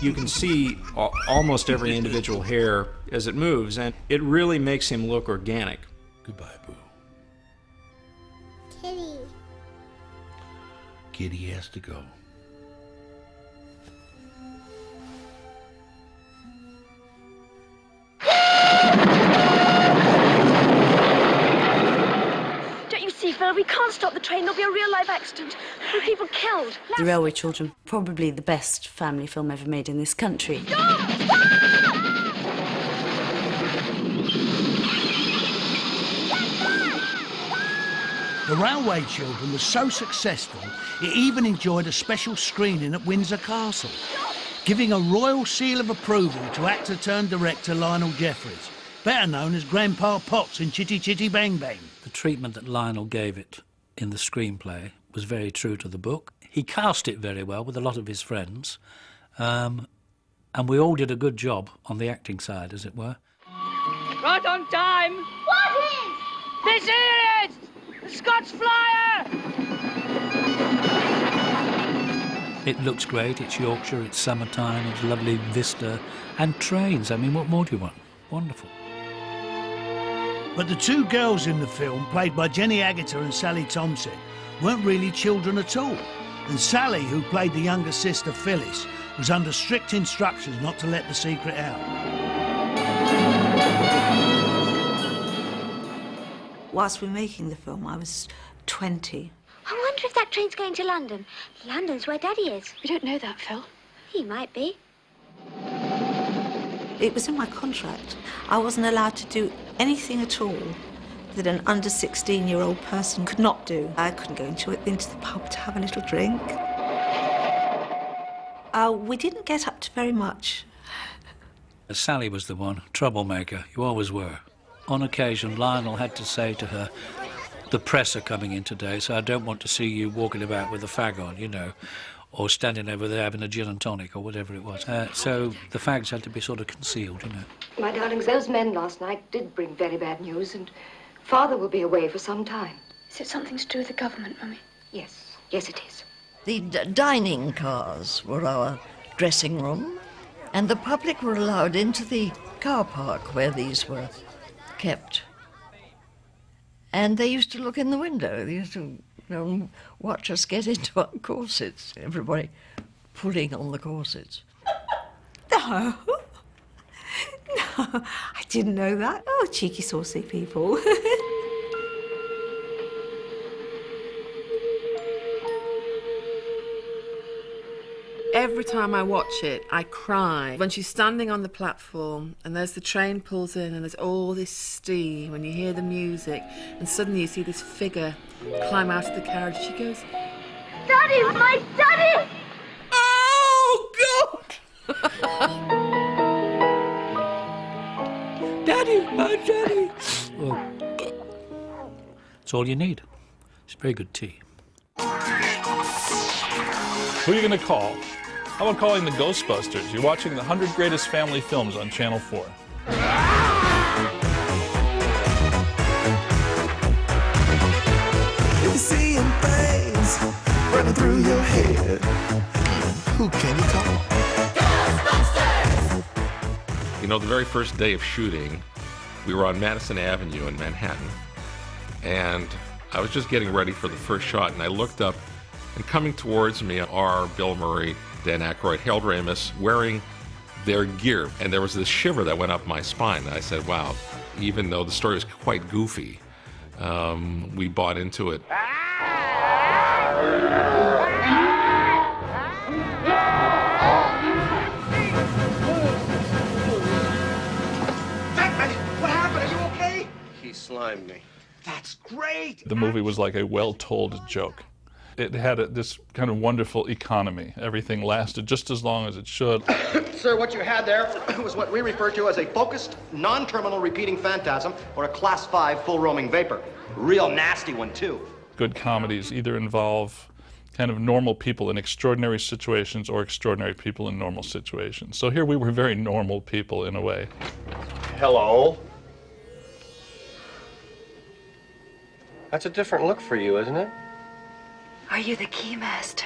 You can see almost every individual hair as it moves, and it really makes him look organic. Goodbye, Boo. Kitty. Kitty has to go. Don't you see, Phil? We can't stop the train. There'll be a real life accident. There will be people killed. The Railway Children, probably the best family film ever made in this country. The Railway Children was so successful, it even enjoyed a special screening at Windsor Castle, giving a royal seal of approval to actor-turned-director Lionel Jeffries, better known as Grandpa Potts in Chitty Chitty Bang Bang. The treatment that Lionel gave it in the screenplay was very true to the book. He cast it very well with a lot of his friends, and we all did a good job on the acting side, as it were. Right on time. What is? This is the Scots Flyer. It looks great, it's Yorkshire, it's summertime, it's lovely vista, and trains. I mean, what more do you want? Wonderful. But the two girls in the film, played by Jenny Agutter and Sally Thompson, weren't really children at all. And Sally, who played the younger sister Phyllis, was under strict instructions not to let the secret out. Whilst we were making the film, I was 20. I wonder if that train's going to London. London's where Daddy is. We don't know that, Phil. He might be. It was in my contract. I wasn't allowed to do anything at all that an under 16-year-old person could not do. I couldn't go into the pub to have a little drink. We didn't get up to very much. Sally was the one, troublemaker, you always were. On occasion, Lionel had to say to her, "The press are coming in today, so I don't want to see you walking about with a fag on, you know, or standing over there having a gin and tonic, or whatever it was." So the fags had to be sort of concealed, you know. My darlings, those men last night did bring very bad news, and Father will be away for some time. Is it something to do with the government, Mummy? Yes, yes it is. The dining cars were our dressing room, and the public were allowed into the car park where these were kept. And they used to look in the window. They used to watch us get into our corsets, everybody pulling on the corsets. No. No, I didn't know that. Oh, cheeky, saucy people. Every time I watch it, I cry. When she's standing on the platform and there's the train pulls in and there's all this steam and you hear the music and suddenly you see this figure climb out of the carriage. She goes, Daddy, my daddy! "Oh, God!" Daddy, my daddy! Well, it's all you need. It's very good tea. Who are you going to call? How about calling the Ghostbusters? You're watching the 100 Greatest Family Films on Channel 4. You're seeing things running through your head. Who can you call? Ghostbusters! You know, the very first day of shooting, we were on Madison Avenue in Manhattan, and I was just getting ready for the first shot, and I looked up, and coming towards me are Bill Murray, Dan Aykroyd, Harold Ramis, wearing their gear. And there was this shiver that went up my spine. And I said, wow, even though the story was quite goofy, we bought into it. What happened? Are you okay? He slimed me. That's great! The movie was like a well-told joke. It had this kind of wonderful economy. Everything lasted just as long as it should. Sir, what you had there was what we refer to as a focused, non-terminal repeating phantasm, or a class 5 full roaming vapor. Real nasty one, too. Good comedies either involve kind of normal people in extraordinary situations or extraordinary people in normal situations. So here we were very normal people in a way. Hello? That's a different look for you, isn't it? Are you the keymaster?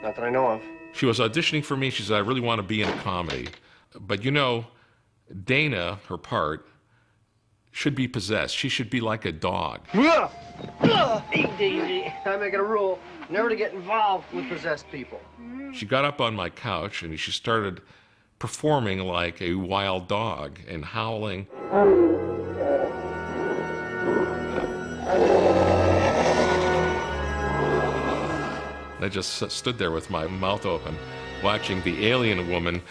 Not that I know of. She was auditioning for me. She said, I really want to be in a comedy. But you know, Dana, her part, should be possessed. She should be like a dog. Easy. I make it a rule never to get involved with possessed people. She got up on my couch and she started performing like a wild dog and howling. I just stood there with my mouth open, watching the alien woman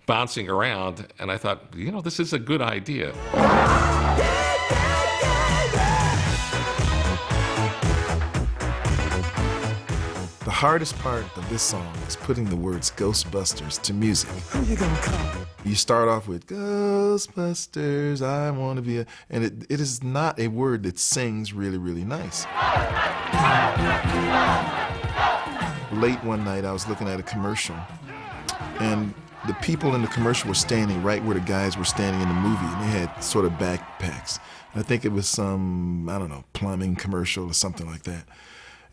bouncing around, and I thought, you know, this is a good idea. The hardest part of this song is putting the words Ghostbusters to music. Who you gonna call? You start off with Ghostbusters, I want to be a... And it is not a word that sings really, really nice. Late one night, I was looking at a commercial, and the people in the commercial were standing right where the guys were standing in the movie, and they had sort of backpacks. And I think it was some, I don't know, plumbing commercial or something like that.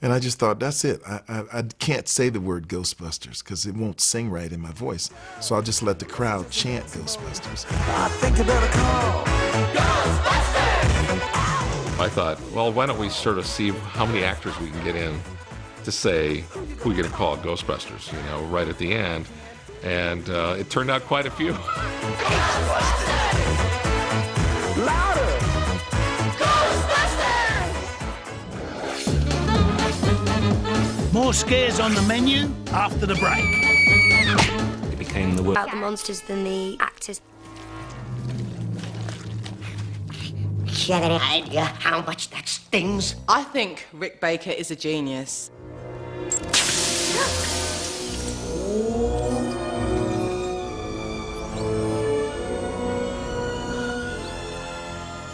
And I just thought, that's it. I can't say the word Ghostbusters because it won't sing right in my voice. So I'll just let the crowd chant Ghostbusters. I think you better call Ghostbusters! I thought, well, why don't we sort of see how many actors we can get in to say who we're going to call Ghostbusters, you know, right at the end. And it turned out quite a few. Louder! More scares on the menu after the break. It became the About the monsters than the actors. You have any idea how much that stings? I think Rick Baker is a genius.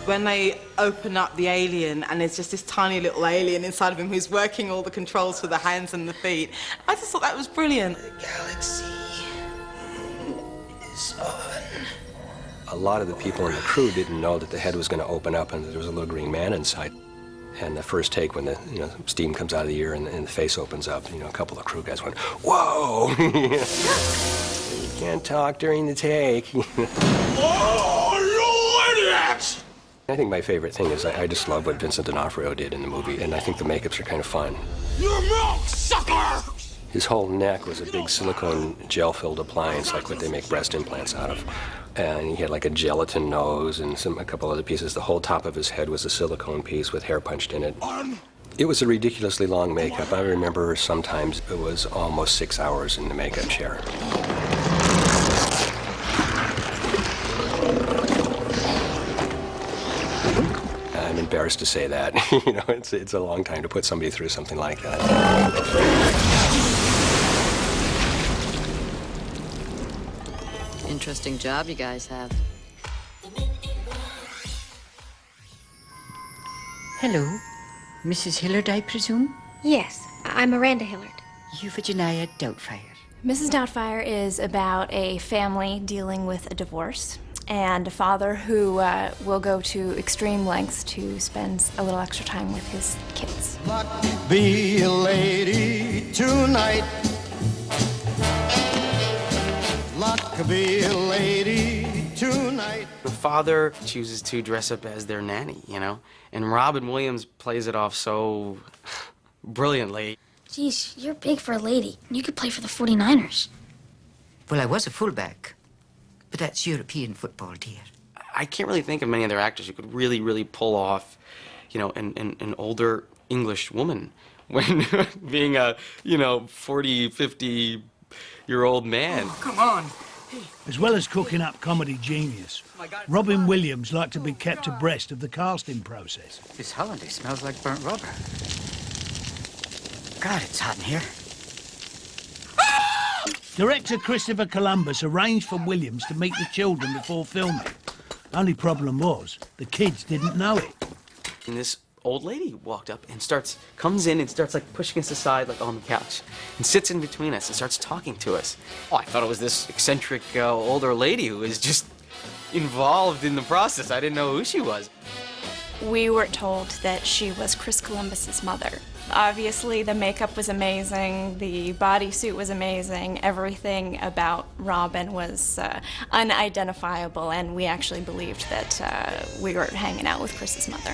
When they open up the alien and there's just this tiny little alien inside of him who's working all the controls for the hands and the feet, I just thought that was brilliant. The galaxy is on. A lot of the people in the crew didn't know that the head was going to open up and that there was a little green man inside. And the first take, when the steam comes out of the ear and the face opens up, a couple of crew guys went, "Whoa!" You can't talk during the take. Oh, you idiots! I think my favorite thing is I just love what Vincent D'Onofrio did in the movie, and I think the makeups are kind of fun. You're milk sucker! His whole neck was a big silicone gel-filled appliance, like what they make breast implants out of. And he had like a gelatin nose and a couple other pieces. The whole top of his head was a silicone piece with hair punched in it. It was a ridiculously long makeup. I remember sometimes it was almost 6 hours in the makeup chair. I'm embarrassed to say that. It's a long time to put somebody through something like that. Interesting job you guys have. Hello. Mrs. Hillard, I presume? Yes, I'm Miranda Hillard. Euphigenia Doubtfire. Mrs. Doubtfire is about a family dealing with a divorce and a father who will go to extreme lengths to spend a little extra time with his kids. Be a lady tonight. Luck be a lady tonight. The father chooses to dress up as their nanny, and Robin Williams plays it off so brilliantly. Geez, you're big for a lady. You could play for the 49ers. Well, I was a fullback, but that's European football, dear. I can't really think of many other actors who could really, really pull off, an older English woman when being a, 40, 50-year-old man. Oh, come on. As well as cooking up comedy genius, Robin Williams liked to be kept abreast of the casting process. This holiday smells like burnt rubber. God, it's hot in here. Director Christopher Columbus arranged for Williams to meet the children before filming. Only problem was, the kids didn't know it. And this old lady walked up and comes in and starts pushing us aside on the couch and sits in between us and starts talking to us. Oh, I thought it was this eccentric older lady who was just involved in the process. I didn't know who she was. We were told that she was Chris Columbus's mother, Obviously, the makeup was amazing, the bodysuit was amazing, everything about Robin was unidentifiable, and we actually believed that we were hanging out with Chris's mother.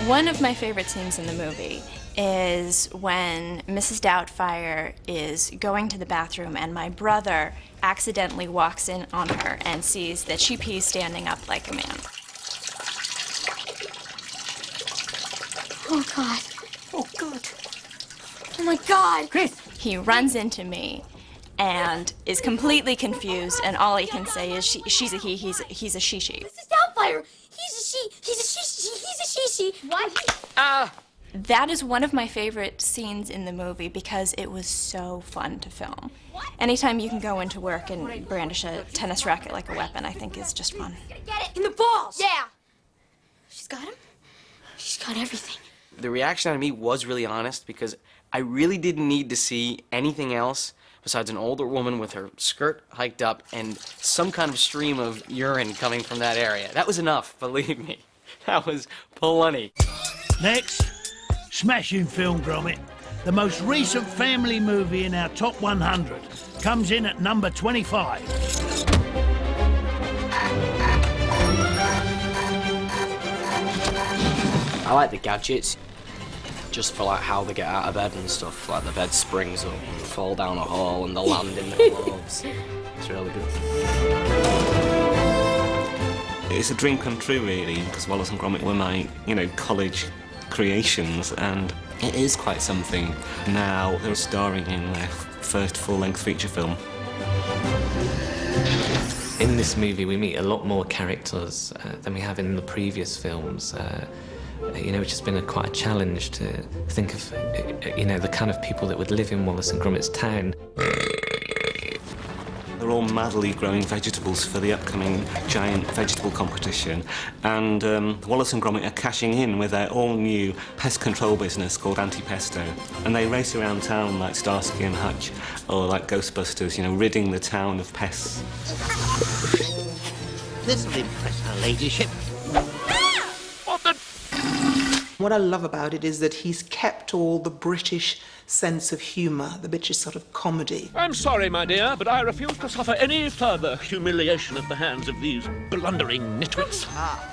One of my favorite scenes in the movie is when Mrs. Doubtfire is going to the bathroom and my brother accidentally walks in on her and sees that she pees standing up like a man. Oh, God. Oh, God. Oh, my God. Chris! He runs into me and is completely confused, and all he can say is, she's a he, he's a she-she. Mrs. Doubtfire. He's a she. He's a she-she. He's a she-she. What? That is one of my favorite scenes in the movie because it was so fun to film. Anytime you can go into work and brandish a tennis racket like a weapon, I think is just fun. Get it in the balls. Yeah. She's got him. She's got everything. The reaction out of me was really honest because I really didn't need to see anything else besides an older woman with her skirt hiked up and some kind of stream of urine coming from that area. That was enough, believe me. That was plenty. Next, smashing film, Gromit. The most recent family movie in our top 100 comes in at number 25. I like the gadgets, just for like how they get out of bed and stuff. Like the bed springs up and fall down a hole and they land in the clothes. It's really good. It's a dream come true, really, because Wallace and Gromit were my, college creations, and it is quite something. Now they're starring in their first full-length feature film. In this movie, we meet a lot more characters than we have in the previous films. Which has been quite a challenge to think of, the kind of people that would live in Wallace and Gromit's town. They're all madly growing vegetables for the upcoming giant vegetable competition, and Wallace and Gromit are cashing in with their all-new pest control business called Anti-Pesto, and they race around town like Starsky and Hutch, or like Ghostbusters, ridding the town of pests. This'll impress her ladyship. What I love about it is that he's kept all the British sense of humour, the British sort of comedy. I'm sorry, my dear, but I refuse to suffer any further humiliation at the hands of these blundering nitwits.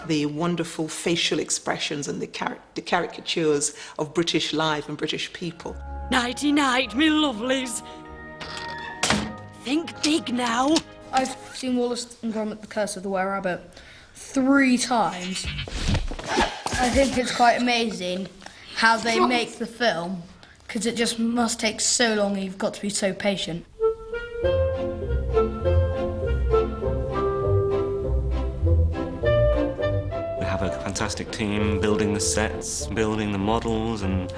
The wonderful facial expressions and the caricatures of British life and British people. Nighty-night, me lovelies. Think big now. I've seen Wallace and Gromit: The Curse of the Were Rabbit 3 times. I think it's quite amazing how they make the film, because it just must take so long and you've got to be so patient. We have a fantastic team building the sets, building the models, and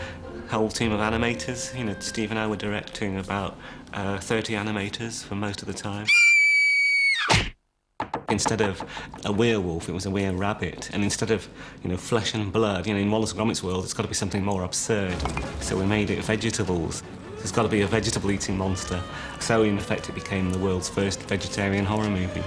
a whole team of animators. Steve and I were directing about 30 animators for most of the time. Instead of a werewolf, it was a were-rabbit. And instead of, flesh and blood, in Wallace and Gromit's world, it's got to be something more absurd. So we made it vegetables. There's got to be a vegetable-eating monster. So, in effect, it became the world's first vegetarian horror movie.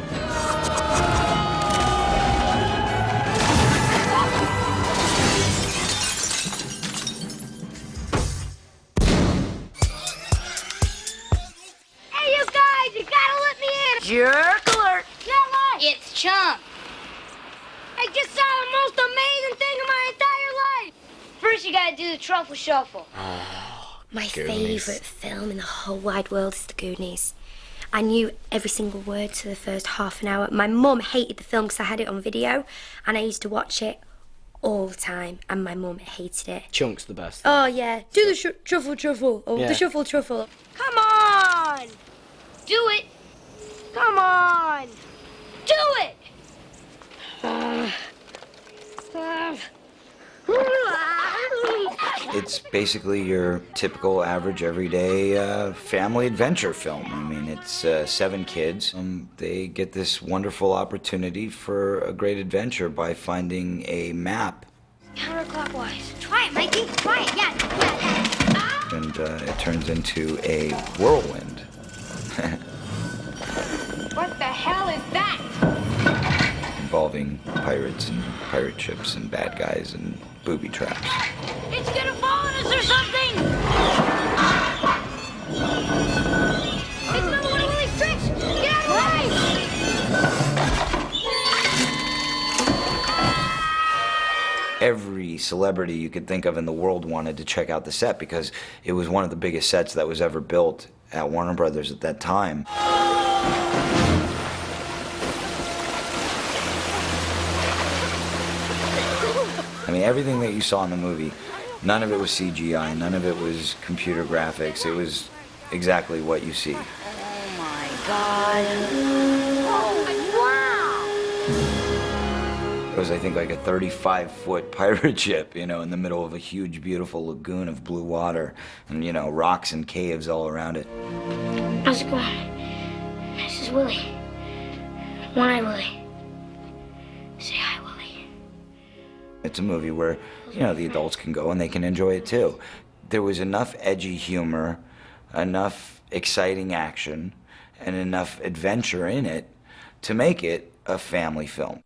Hey, you guys, you gotta let me in. Jerk alert. It's Chump. I just saw the most amazing thing in my entire life. First, you gotta do the truffle shuffle. My Goonies. favourite film in the whole wide world is The Goonies. I knew every single word for the first half an hour. My mum hated the film because I had it on video, and I used to watch it all the time, and my mum hated it. Chunk's the best. Oh, yeah. Do the truffle, or Yeah. the shuffle. Come on. Do it. Come on. Do it. It's basically your typical average everyday family adventure film. I mean, it's 7 kids. They get this wonderful opportunity for a great adventure by finding a map. Counterclockwise. Try it, Mikey. Try it. Yeah. And it turns into a whirlwind. What the hell is that? involving pirates and pirate ships and bad guys and booby traps. It's gonna fall on us or something! It's another one of Willie's tricks! Get out of the way! Every celebrity you could think of in the world wanted to check out the set because it was one of the biggest sets that was ever built at Warner Brothers at that time. I mean, everything that you saw in the movie, none of it was CGI, none of it was computer graphics. It was exactly what you see. Oh my God. Oh, wow. It was, I think, like a 35-foot pirate ship, you know, in the middle of a huge, beautiful lagoon of blue water and, you know, rocks and caves all around it. How's it going? This is Willie. One-Eye Willie. Say hi, Willie. It's a movie where, you know, the adults can go and they can enjoy it too. There was enough edgy humor, enough exciting action, and enough adventure in it to make it a family film.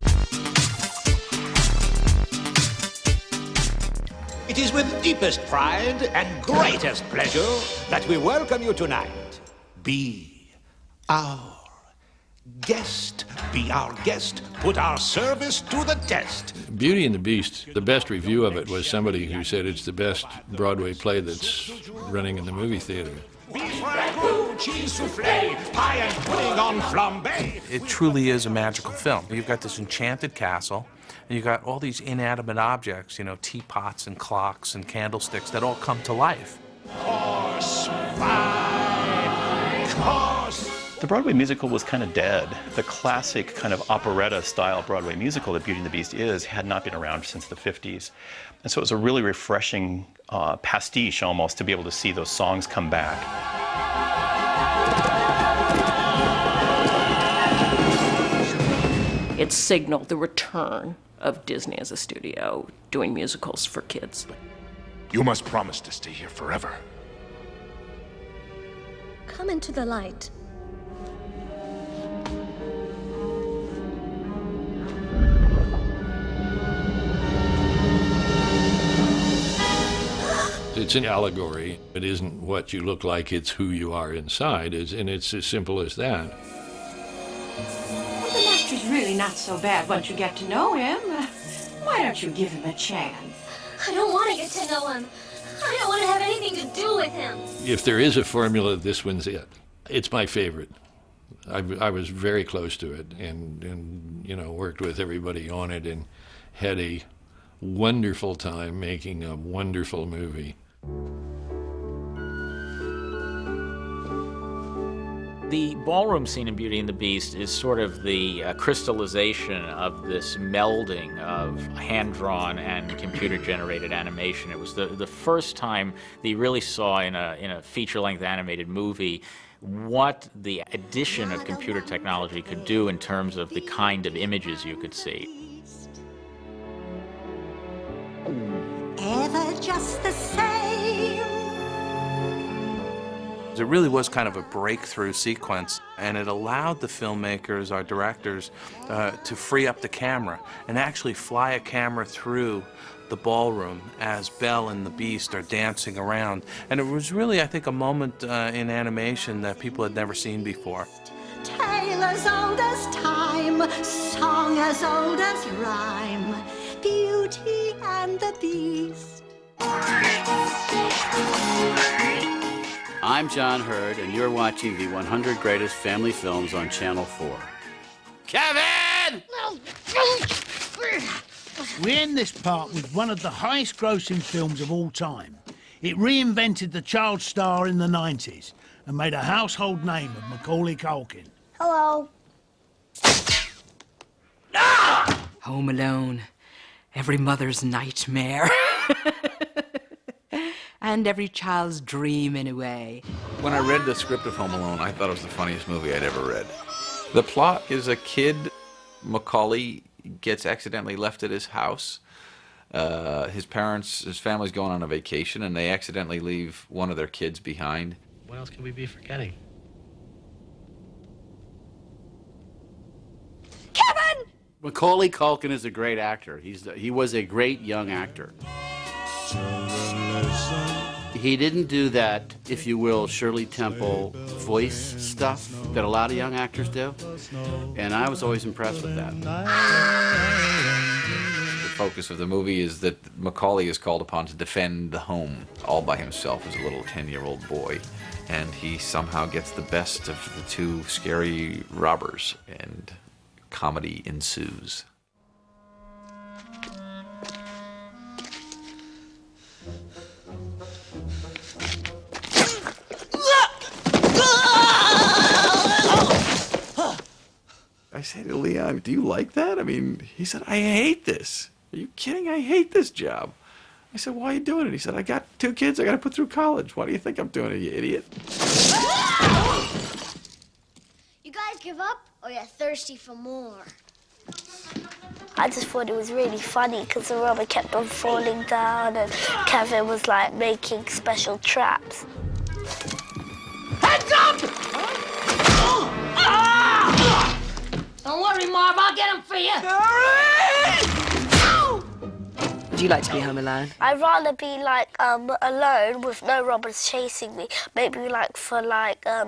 It is with deepest pride and greatest pleasure that we welcome you tonight. Be our guest. Be our guest. Put our service to the test. Beauty and the Beast, the best review of it was somebody who said it's the best Broadway play that's running in the movie theater. Beef ragout, cheese souffle, pie and pudding on flambe. It truly is a magical film. You've got this enchanted castle, and you've got all these inanimate objects, you know, teapots and clocks and candlesticks that all come to life. Horse, horse. The Broadway musical was kind of dead. The classic kind of operetta-style Broadway musical that Beauty and the Beast is had not been around since the 50s. And so it was a really refreshing pastiche almost to be able to see those songs come back. It signaled the return of Disney as a studio doing musicals for kids. You must promise to stay here forever. Come into the light. It's an allegory. It isn't what you look like, it's who you are inside, and it's as simple as that. Well, the master's really not so bad once you get to know him. Why don't you give him a chance? I don't want to get to know him. I don't want to have anything to do with him. If there is a formula, this one's it. It's my favorite. I was very close to it and you know, worked with everybody on it and had a wonderful time making a wonderful movie. The ballroom scene in Beauty and the Beast is sort of the crystallization of this melding of hand-drawn and computer-generated animation. It was the first time that you really saw in a feature-length animated movie what the addition of computer technology could do in terms of the kind of images you could see. Ever just the same. It really was kind of a breakthrough sequence, and it allowed the filmmakers, our directors, to free up the camera and actually fly a camera through the ballroom as Belle and the Beast are dancing around. And it was really, I think, a moment in animation that people had never seen before. Tale as old as time, song as old as rhyme, Beauty and the Beast. I'm John Hurd, and you're watching the 100 Greatest Family Films on Channel 4. Kevin! We end this part with one of the highest grossing films of all time. It reinvented the child star in the 90s and made a household name of Macaulay Culkin. Hello. Home Alone. Every mother's nightmare. And every child's dream, in a way. When I read the script of Home Alone, I thought it was the funniest movie I'd ever read. The plot is a kid, Macaulay, gets accidentally left at his house. His family's going on a vacation, and they accidentally leave one of their kids behind. What else could we be forgetting? Kevin! Macaulay Culkin is a great actor. He was a great young actor. He didn't do that, if you will, Shirley Temple voice stuff that a lot of young actors do, and I was always impressed with that. The focus of the movie is that Macaulay is called upon to defend the home all by himself as a little 10-year-old boy, and he somehow gets the best of the two scary robbers, and comedy ensues. I say to Leon, do you like that? I mean, he said, I hate this. Are you kidding? I hate this job. I said, why are you doing it? He said, I got 2 kids I got to put through college. Why do you think I'm doing it, you idiot? You guys give up, or you're thirsty for more? I just thought it was really funny because the rubber kept on falling down and Kevin was like making special traps. Heads up! Don't worry, Marv, I'll get him for you. Would you like to be home alone? I'd rather be like alone with no robbers chasing me. Maybe like for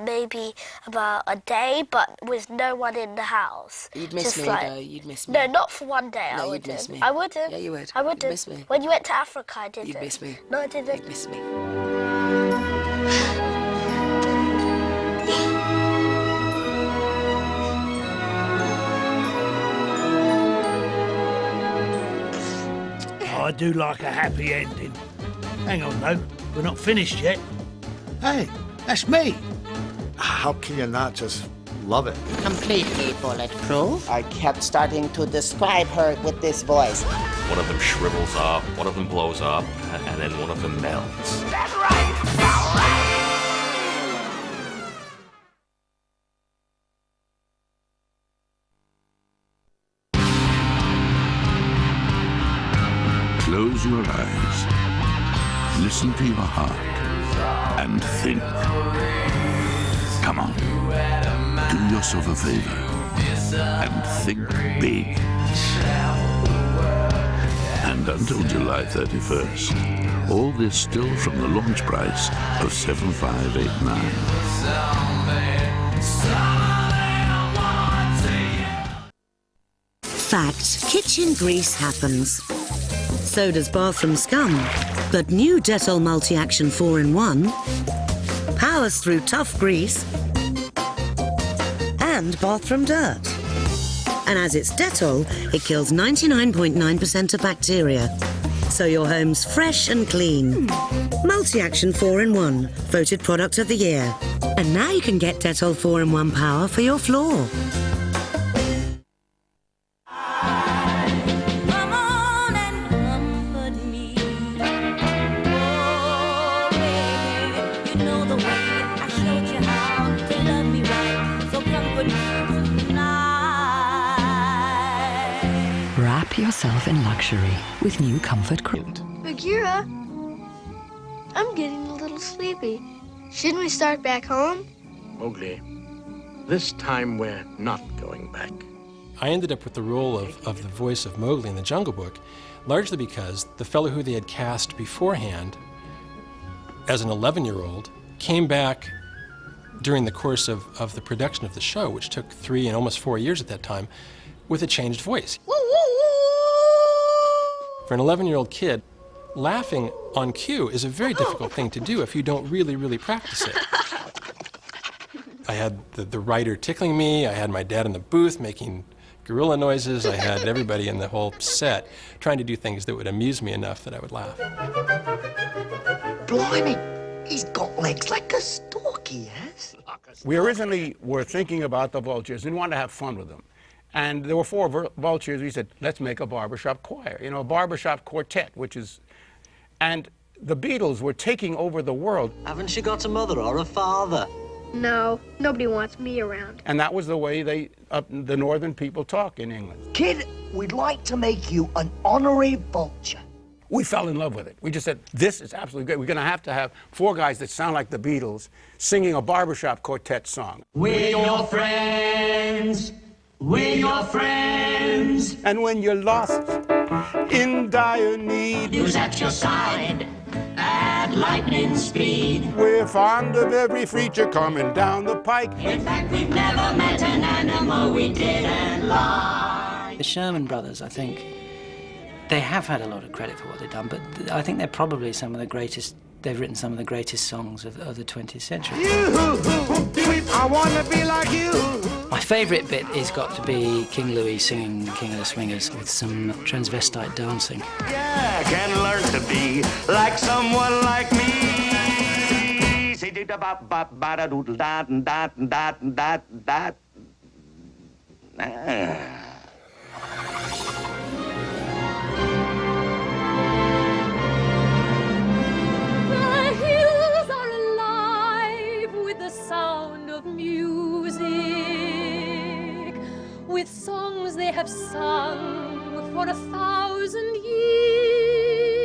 maybe about a day, but with no one in the house. You'd miss Just me like, though. You'd miss me. No, not for one day. No, I you'd wouldn't. miss me. I wouldn't. Yeah, you would. I wouldn't. You'd miss me. When you went to Africa, I didn't. You'd miss me. No, I didn't. You'd miss me. I do like a happy ending. Hang on, though. We're not finished yet. Hey, that's me. How can you not just love it? Completely bulletproof. I kept starting to describe her with this voice. One of them shrivels up, one of them blows up, and then one of them melts. That's right! All right! Close your eyes, listen to your heart, and think. Come on, do yourself a favor and think big. And until July 31st, all this still from the launch price of $7,589. Fact, kitchen grease happens. So does bathroom scum. But new Dettol Multi-Action 4-in-1 powers through tough grease and bathroom dirt. And as it's Dettol, it kills 99.9% of bacteria. So your home's fresh and clean. Multi-Action 4-in-1, voted Product of the Year. And now you can get Dettol 4-in-1 power for your floor. Wrap yourself in luxury with new Comfort Crate. Bagheera, I'm getting a little sleepy. Shouldn't we start back home? Mowgli, this time we're not going back. I ended up with the role of the voice of Mowgli in the Jungle Book, largely because the fellow who they had cast beforehand as an 11-year-old came back during the course of the production of the show, which took 3 and almost 4 years at that time, with a changed voice. For an 11-year-old kid, laughing on cue is a very difficult thing to do if you don't really practice it. I had the writer tickling me, I had my dad in the booth making gorilla noises, I had everybody in the whole set trying to do things that would amuse me enough that I would laugh. Blimey, he's got legs like a stork, he has. We originally were thinking about the vultures and wanted to have fun with them. And there were 4 vultures. We said, let's make a barbershop choir, a barbershop quartet, and the Beatles were taking over the world. Haven't you got a mother or a father? No, nobody wants me around. And that was the way the northern people talk in England. Kid, we'd like to make you an honorary vulture. We fell in love with it. We just said, this is absolutely great. We're going to have 4 guys that sound like the Beatles singing a barbershop quartet song. We're your friends. We're your friends. And when you're lost in dire need, Who's at your side at lightning speed? we're fond of every feature coming down the pike. In fact, we've never met an animal we didn't like. The Sherman Brothers, I think, they have had a lot of credit for what they've done, but I think they're probably some of the greatest. They've written some of the greatest songs of the 20th century. I want to be like you. My favourite bit is got to be King Louis singing King of the Swingers with some transvestite dancing. Yeah, can learn to be like someone like me. Say do da ba ba ba da doodle da da da da da. The hills are alive with the sound of music, with songs they have sung for 1,000 years.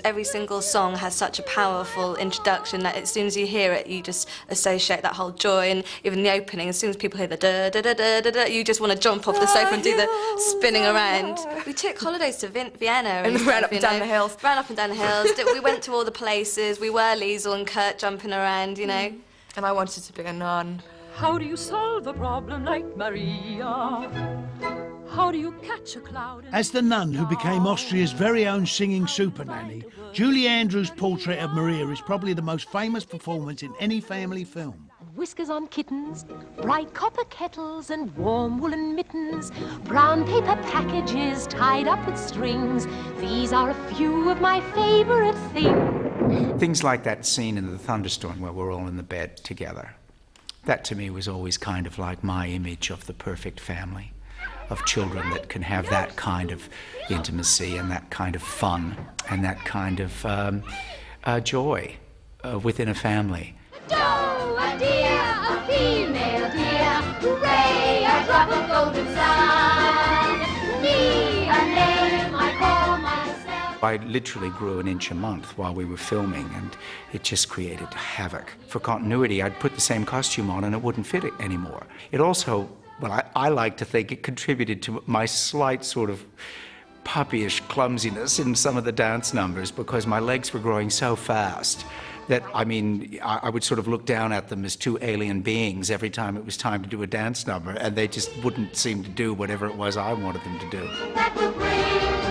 Every single song has such a powerful introduction that as soon as you hear it, you just associate that whole joy. And even the opening, as soon as people hear the da da da da da da, you just want to jump off the sofa and do the spinning around. We took holidays to Vienna And stuff, ran up and down the hills. Ran up and down the hills. We went to all the places. We were Liesl and Kurt jumping around, you know. And I wanted to be a nun. How do you solve a problem like Maria? How do you catch a cloud? As the nun who became Austria's very own singing super nanny, Julie Andrews' portrait of Maria is probably the most famous performance in any family film. Whiskers on kittens, bright copper kettles and warm woolen mittens, brown paper packages tied up with strings. These are a few of my favourite things. Things like that scene in The Thunderstorm where we're all in the bed together. That to me was always kind of like my image of the perfect family, of children that can have that kind of intimacy and that kind of fun and that kind of joy within a family. Doe, a deer, a female deer, hooray, a drop of golden sun. Me, a name I call myself. I literally grew an inch a month while we were filming, and it just created havoc. For continuity, I'd put the same costume on and it wouldn't fit it anymore. It also, well, I like to think it contributed to my slight sort of puppyish clumsiness in some of the dance numbers because my legs were growing so fast that, I mean, I would sort of look down at them as two alien beings every time it was time to do a dance number, and they just wouldn't seem to do whatever it was I wanted them to do. That will bring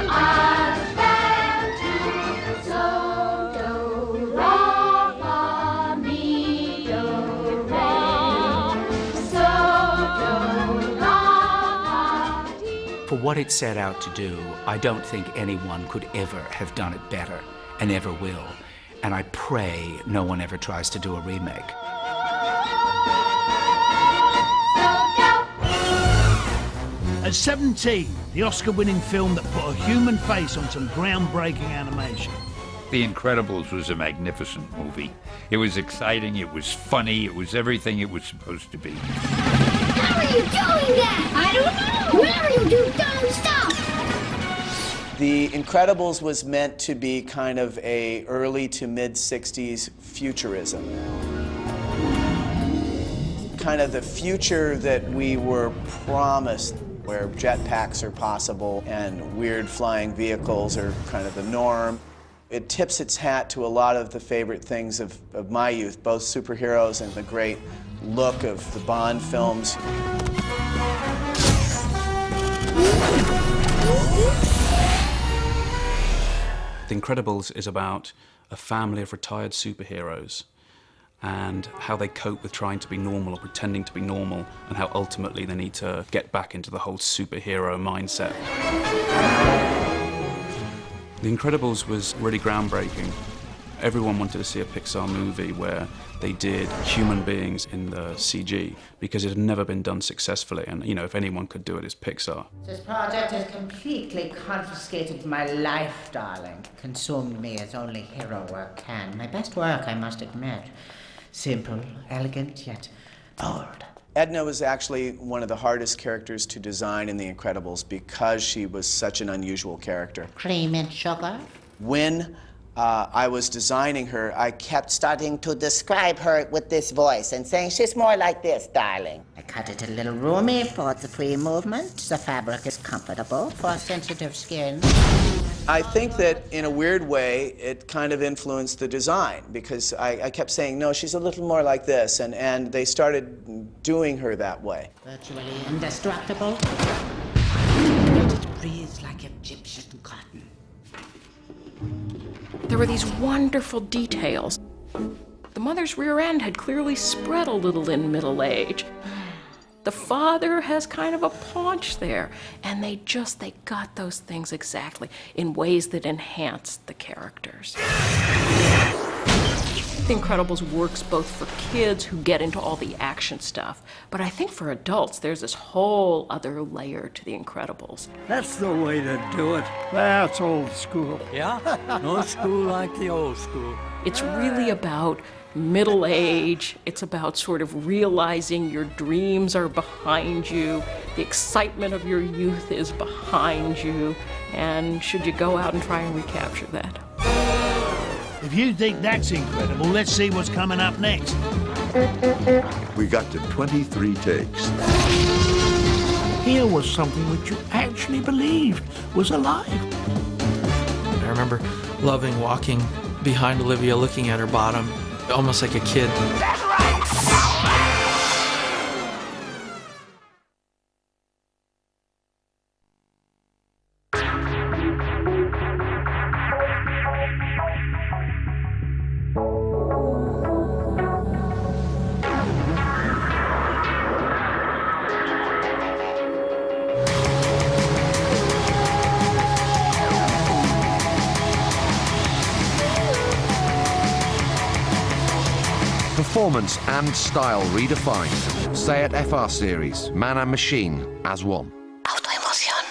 us back to so do ra fa mi do re, so do ra fa ti. For what it set out to do, I don't think anyone could ever have done it better, and ever will. And I pray no one ever tries to do a remake. At 17, the Oscar-winning film that put a human face on some groundbreaking animation. The Incredibles was a magnificent movie. It was exciting, it was funny, it was everything it was supposed to be. How are you doing that? I don't know. Whatever you do, don't stop. The Incredibles was meant to be kind of a early to mid-60s futurism. Kind of the future that we were promised, where jetpacks are possible and weird flying vehicles are kind of the norm. It tips its hat to a lot of the favorite things of my youth, both superheroes and the great look of the Bond films. The Incredibles is about a family of retired superheroes and how they cope with trying to be normal or pretending to be normal, and how ultimately they need to get back into the whole superhero mindset. The Incredibles was really groundbreaking. Everyone wanted to see a Pixar movie where they did human beings in the CG because it had never been done successfully, and you know, if anyone could do it, it's Pixar. This project has completely confiscated my life, darling. Consumed me as only hero work can. My best work, I must admit. Simple, elegant, yet bold. Edna was actually one of the hardest characters to design in The Incredibles because she was such an unusual character. Cream and sugar? When I was designing her, I kept starting to describe her with this voice and saying she's more like this, darling. I cut it a little roomy for the free movement. The fabric is comfortable for sensitive skin. I think that in a weird way, it kind of influenced the design because I kept saying, no, she's a little more like this, and they started doing her that way. Virtually indestructible. It breathes like Egyptian cotton. There were these wonderful details. The mother's rear end had clearly spread a little in middle age. The father has kind of a paunch there, and they got those things exactly in ways that enhanced the characters. The Incredibles works both for kids who get into all the action stuff, but I think for adults there's this whole other layer to The Incredibles. That's the way to do it. That's old school. Yeah? No school like the old school. It's really about middle age. It's about sort of realizing your dreams are behind you, the excitement of your youth is behind you, and should you go out and try and recapture that? If you think that's incredible, let's see what's coming up next. We got to 23 takes. Here was something which you actually believed was alive. I remember loving walking behind Olivia, looking at her bottom, almost like a kid. Performance and style redefined. Seat FR Series, Man and Machine as one. Autoemoción.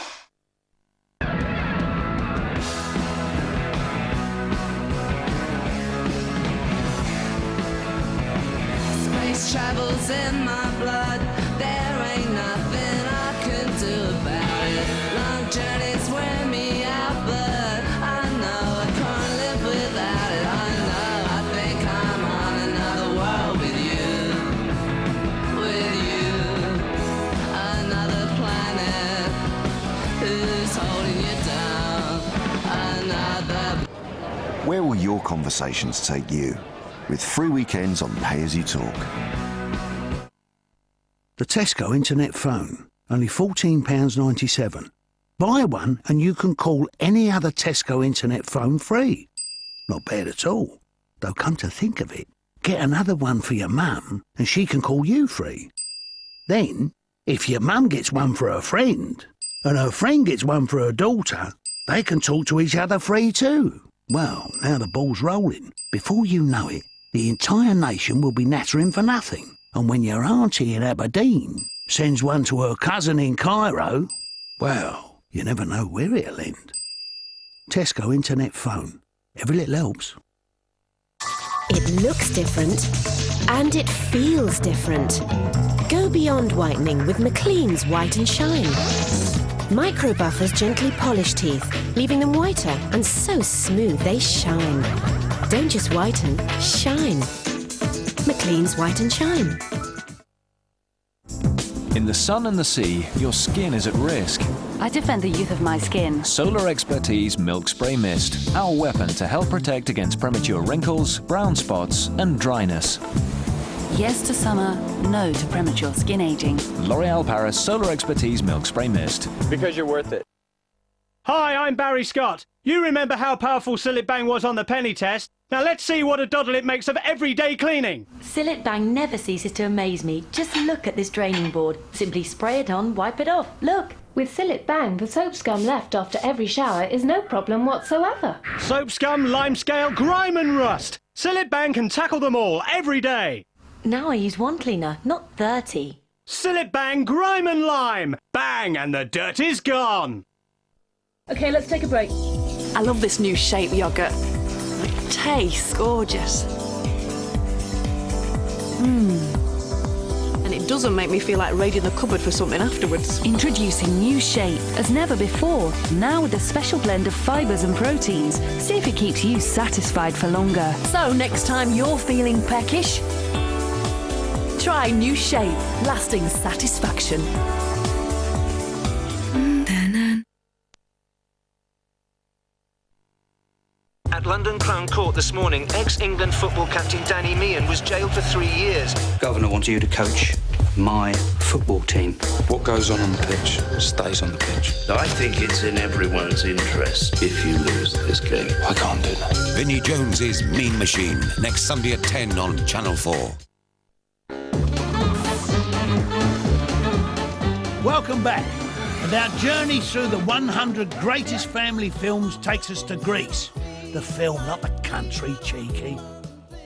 Space travels in my blood. There ain't nothing I can do about it. Long journeys wear me out, but I know I can't live without it. I know I think I'm on another world with you, another planet who's holding you down, another. Where will your conversations take you? With free weekends on Pay As You Talk. The Tesco Internet Phone, only £14.97. Buy one and you can call any other Tesco Internet phone free. Not bad at all. Though come to think of it, get another one for your mum and she can call you free. Then, if your mum gets one for her friend and her friend gets one for her daughter, they can talk to each other free too. Well, now the ball's rolling. Before you know it, the entire nation will be nattering for nothing. And when your auntie in Aberdeen sends one to her cousin in Cairo, well, you never know where it'll end. Tesco Internet Phone. Every little helps. It looks different and it feels different. Go beyond whitening with McLean's White and Shine. Micro buffers gently polish teeth, leaving them whiter and so smooth they shine. Don't just whiten, shine. McLean's White and Shine. In the sun and the sea, your skin is at risk. I defend the youth of my skin. Solar Expertise Milk Spray Mist, our weapon to help protect against premature wrinkles, brown spots, and dryness. Yes to summer, no to premature skin aging. L'Oréal Paris Solar Expertise Milk Spray Mist. Because you're worth it. Hi, I'm Barry Scott. You remember how powerful Cillit Bang was on the penny test? Now let's see what a doddle it makes of everyday cleaning. Cillit Bang never ceases to amaze me. Just look at this draining board. Simply spray it on, wipe it off. Look. With Cillit Bang, the soap scum left after every shower is no problem whatsoever. Soap scum, lime scale, grime and rust. Cillit Bang can tackle them all every day. Now I use one cleaner, not 30. Cillit Bang, grime and lime. Bang, and the dirt is gone. Okay, let's take a break. I love this new shape yogurt. It tastes gorgeous. And it doesn't make me feel like raiding the cupboard for something afterwards. Introducing New Shape as never before, now with a special blend of fibres and proteins. See if it keeps you satisfied for longer. So next time you're feeling peckish, try New Shape, lasting satisfaction. At London Crown Court this morning, ex-England football captain Danny Meehan was jailed for 3 years. Governor wants you to coach my football team. What goes on the pitch stays on the pitch. I think it's in everyone's interest if you lose this game. I can't do that. Vinnie Jones's Mean Machine, next Sunday at 10 on Channel 4. Welcome back. And our journey through the 100 greatest family films takes us to Greece. The film, not the country, cheeky.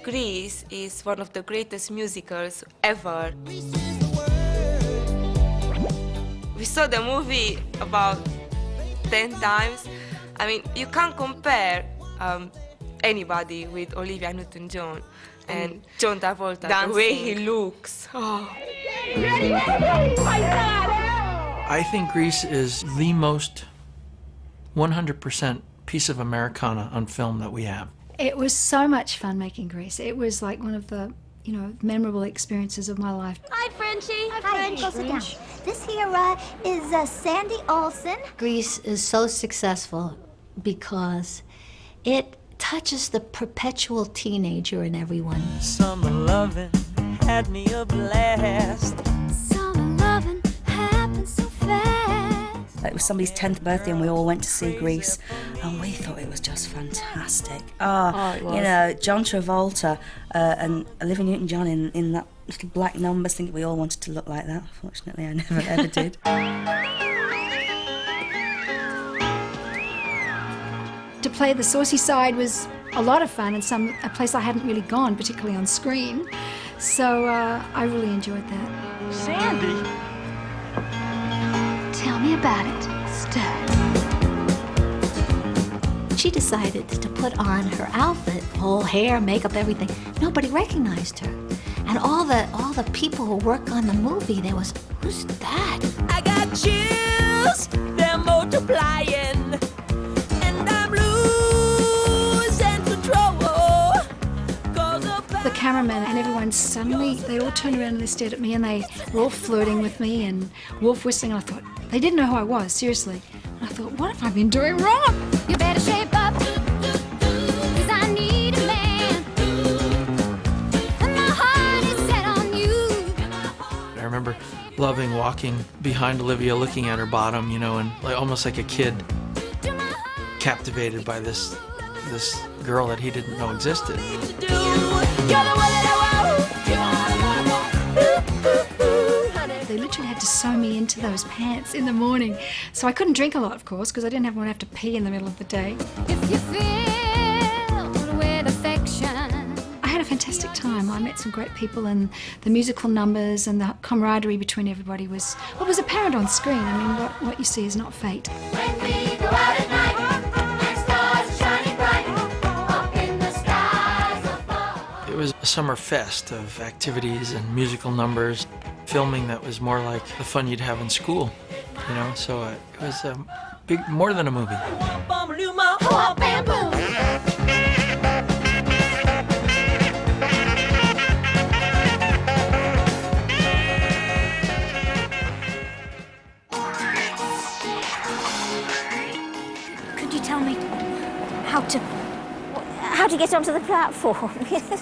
Grease is one of the greatest musicals ever. We saw the movie about 10 times. I mean, you can't compare anybody with Olivia Newton-John and John Travolta, the way he looks. Oh. I think Grease is the most 100% piece of Americana on film that we have. It was so much fun making Grease. It was like one of the, memorable experiences of my life. Hi, Frenchie. Hi, French. Go sit down. This here is Sandy Olsen. Grease is so successful because it touches the perpetual teenager in everyone. Summer loving had me a blast. Summer loving happened so fast. It was somebody's 10th birthday and we all went to see Grease and we thought it was just fantastic. It was. John Travolta and Olivia Newton-John in that little black numbers. I think we all wanted to look like that. Fortunately, I never ever did. To play the saucy side was a lot of fun and a place I hadn't really gone, particularly on screen. So I really enjoyed that. Sandy? Tell me about it, Stir. She decided to put on her outfit, whole hair, makeup, everything. Nobody recognized her. And all the people who work on the movie, there was, who's that? I got chills, they're multiplying, and I'm losing control. The cameraman and everyone suddenly, they all turned around and they stared at me and they were all flirting with me and wolf whistling. And I thought, they didn't know who I was, seriously. And I thought, what have I been doing wrong? You better shape up, 'cause I need a man. And my heart is set on you. I remember loving walking behind Olivia, looking at her bottom, and almost like a kid, captivated by this girl that he didn't know existed. They literally had to sew me into those pants in the morning. So I couldn't drink a lot, of course, because I didn't want to have to pee in the middle of the day. If you filled with affection. I had a fantastic time. I met some great people, and the musical numbers and the camaraderie between everybody was what was apparent on screen. I mean, what you see is not fate. When we go out at night, and stars are shining bright, up in the skies above. It was a summer fest of activities and musical numbers, filming that was more like the fun you'd have in school, so it was more than a movie. Could you tell me how to get onto the platform?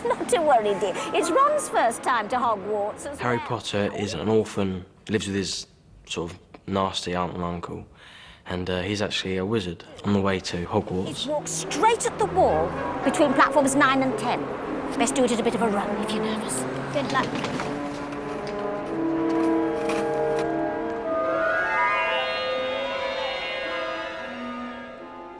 Not to worry, dear. It's Ron's first time to Hogwarts as Harry well. Potter is an orphan, lives with his sort of nasty aunt and uncle, and he's actually a wizard on the way to Hogwarts. It's walked straight at the wall between platforms 9 and 10. Best do it at a bit of a run if you're nervous. Good luck.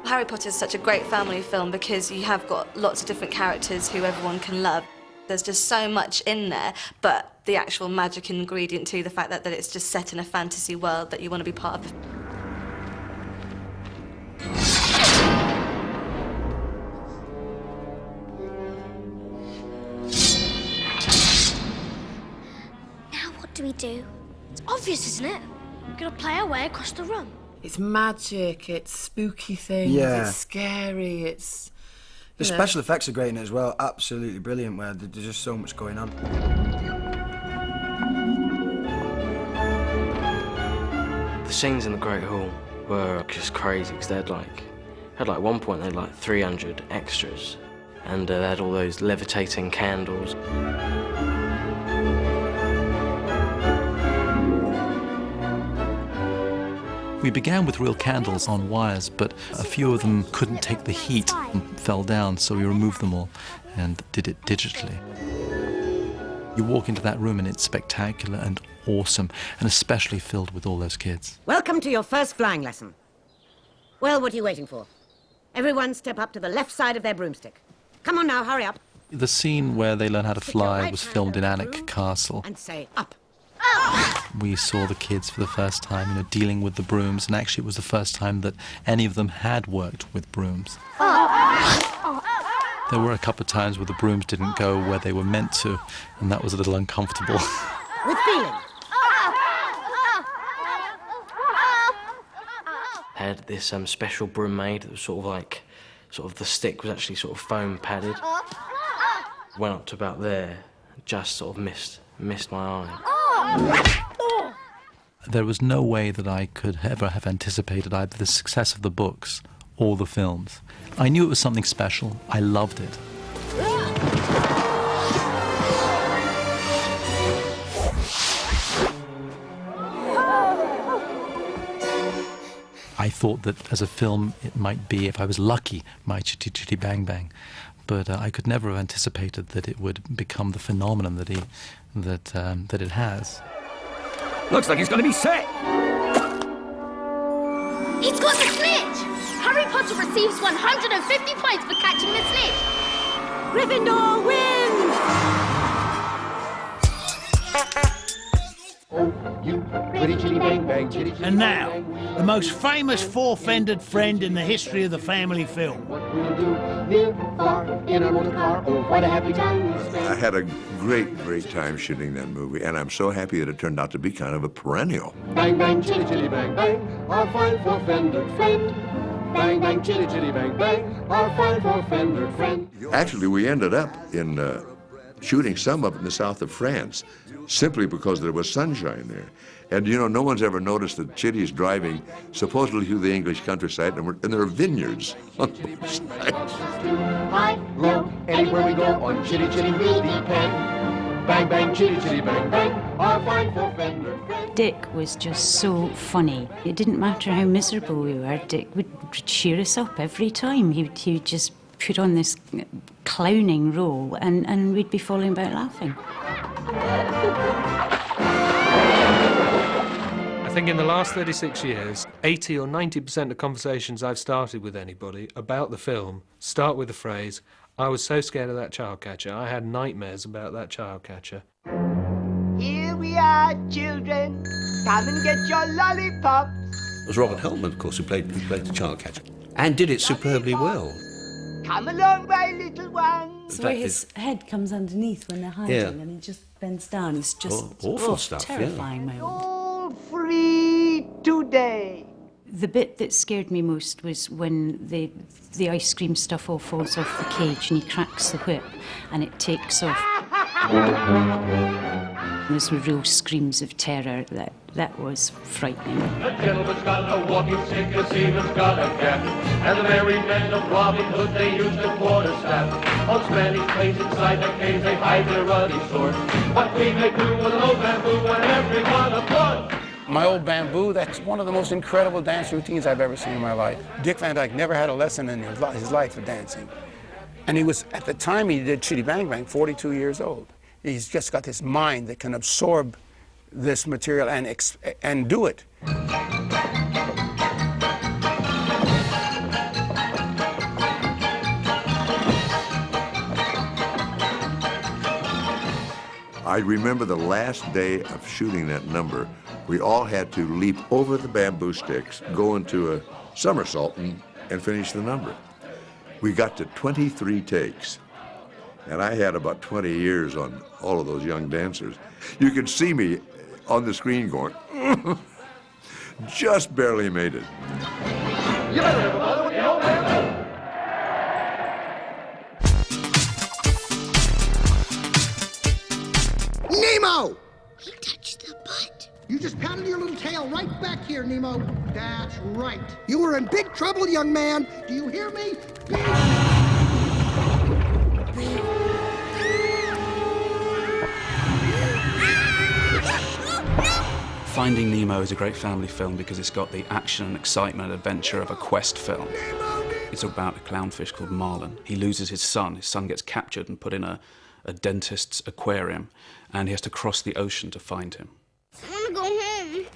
Harry Potter is such a great family film because you have got lots of different characters who everyone can love. There's just so much in there, but the actual magic ingredient too, the fact that it's just set in a fantasy world that you want to be part of. Now what do we do? It's obvious, isn't it? We're gonna play our way across the room. It's magic, it's spooky things, it's scary, it's... The special effects are great in it as well, absolutely brilliant, where there's just so much going on. The scenes in the Great Hall were just crazy, because they had one point they had like 300 extras, and they had all those levitating candles. We began with real candles on wires, but a few of them couldn't take the heat and fell down, so we removed them all and did it digitally. You walk into that room and it's spectacular and awesome, and especially filled with all those kids. Welcome to your first flying lesson. Well, what are you waiting for? Everyone step up to the left side of their broomstick. Come on now, hurry up. The scene where they learn how to fly was filmed in Alnwick Castle. And say up. We saw the kids for the first time, dealing with the brooms, and actually it was the first time that any of them had worked with brooms. There were a couple of times where the brooms didn't go where they were meant to, and that was a little uncomfortable. With feeling. I had this special broom made that was sort of the stick was actually sort of foam padded. Went up to about there, just sort of missed my eye. There was no way that I could ever have anticipated either the success of the books or the films. I knew it was something special. I loved it. I thought that as a film it might be, if I was lucky, My Chitty Chitty Bang Bang. But I could never have anticipated that it would become the phenomenon that it has. Looks like he's going to be set. He's got the snitch! Harry Potter receives 150 points for catching the snitch. Gryffindor wins! And now, the most famous four-fended friend in the history of the family film. I had a great time shooting that movie, and I'm so happy that it turned out to be kind of a perennial. Bang, bang, chitty, chitty, bang, bang, our fine four-fended friend. Bang, bang, chitty, chitty, bang, bang, our fine four-fended friend. Actually, we ended up in shooting some of it in the south of France, simply because there was sunshine there. And no one's ever noticed that Chitty's driving supposedly through the English countryside, and there are vineyards on both sides. High, low, anywhere we go on Chitty Chitty we'll depend. Bang, bang, chitty, chitty, bang, bang, our fine four-fended friend. Dick was just so funny. It didn't matter how miserable we were, Dick would cheer us up every time. He would just put on this clowning role, and we'd be falling about laughing. I think in the last 36 years, 80 or 90% of conversations I've started with anybody about the film start with the phrase, "I was so scared of that child catcher. I had nightmares about that child catcher." Here we are, children. Come and get your lollipops. It was Robert Heltman, of course, who played the child catcher, and did it superbly well. Come along, my little ones. So where his head comes underneath when they're hiding, and he just bends down. It's just awful stuff. Terrifying moment. All free today. The bit that scared me most was when the ice cream stuff all falls off the cage and he cracks the whip and it takes off. Those were real screams of terror. That was frightening. A gentleman's got a walking stick, a seaman's got a cap, and the merry men of Robin Hood, they used a quarterstaff. On Spanish plains inside the caves, they hide their ruddy sword. What we may do with an old bamboo when everyone applauds. My old bamboo, that's one of the most incredible dance routines I've ever seen in my life. Dick Van Dyke never had a lesson in his life of dancing. And he was, at the time he did Chitty Bang Bang, 42 years old. He's just got this mind that can absorb this material and do it. I remember the last day of shooting that number, we all had to leap over the bamboo sticks, go into a somersault, and finish the number. We got to 23 takes, and I had about 20 years on all of those young dancers. You could see me on the screen going, just barely made it. You better have a mother with the old man. Nemo! He touched the butt. You just patted your little tail right back here, Nemo. That's right. You were in big trouble, young man. Do you hear me? Finding Nemo is a great family film because it's got the action and excitement and adventure of a quest film. It's about a clownfish called Marlin. He loses his son. His son gets captured and put in a dentist's aquarium, and he has to cross the ocean to find him. I want to go home.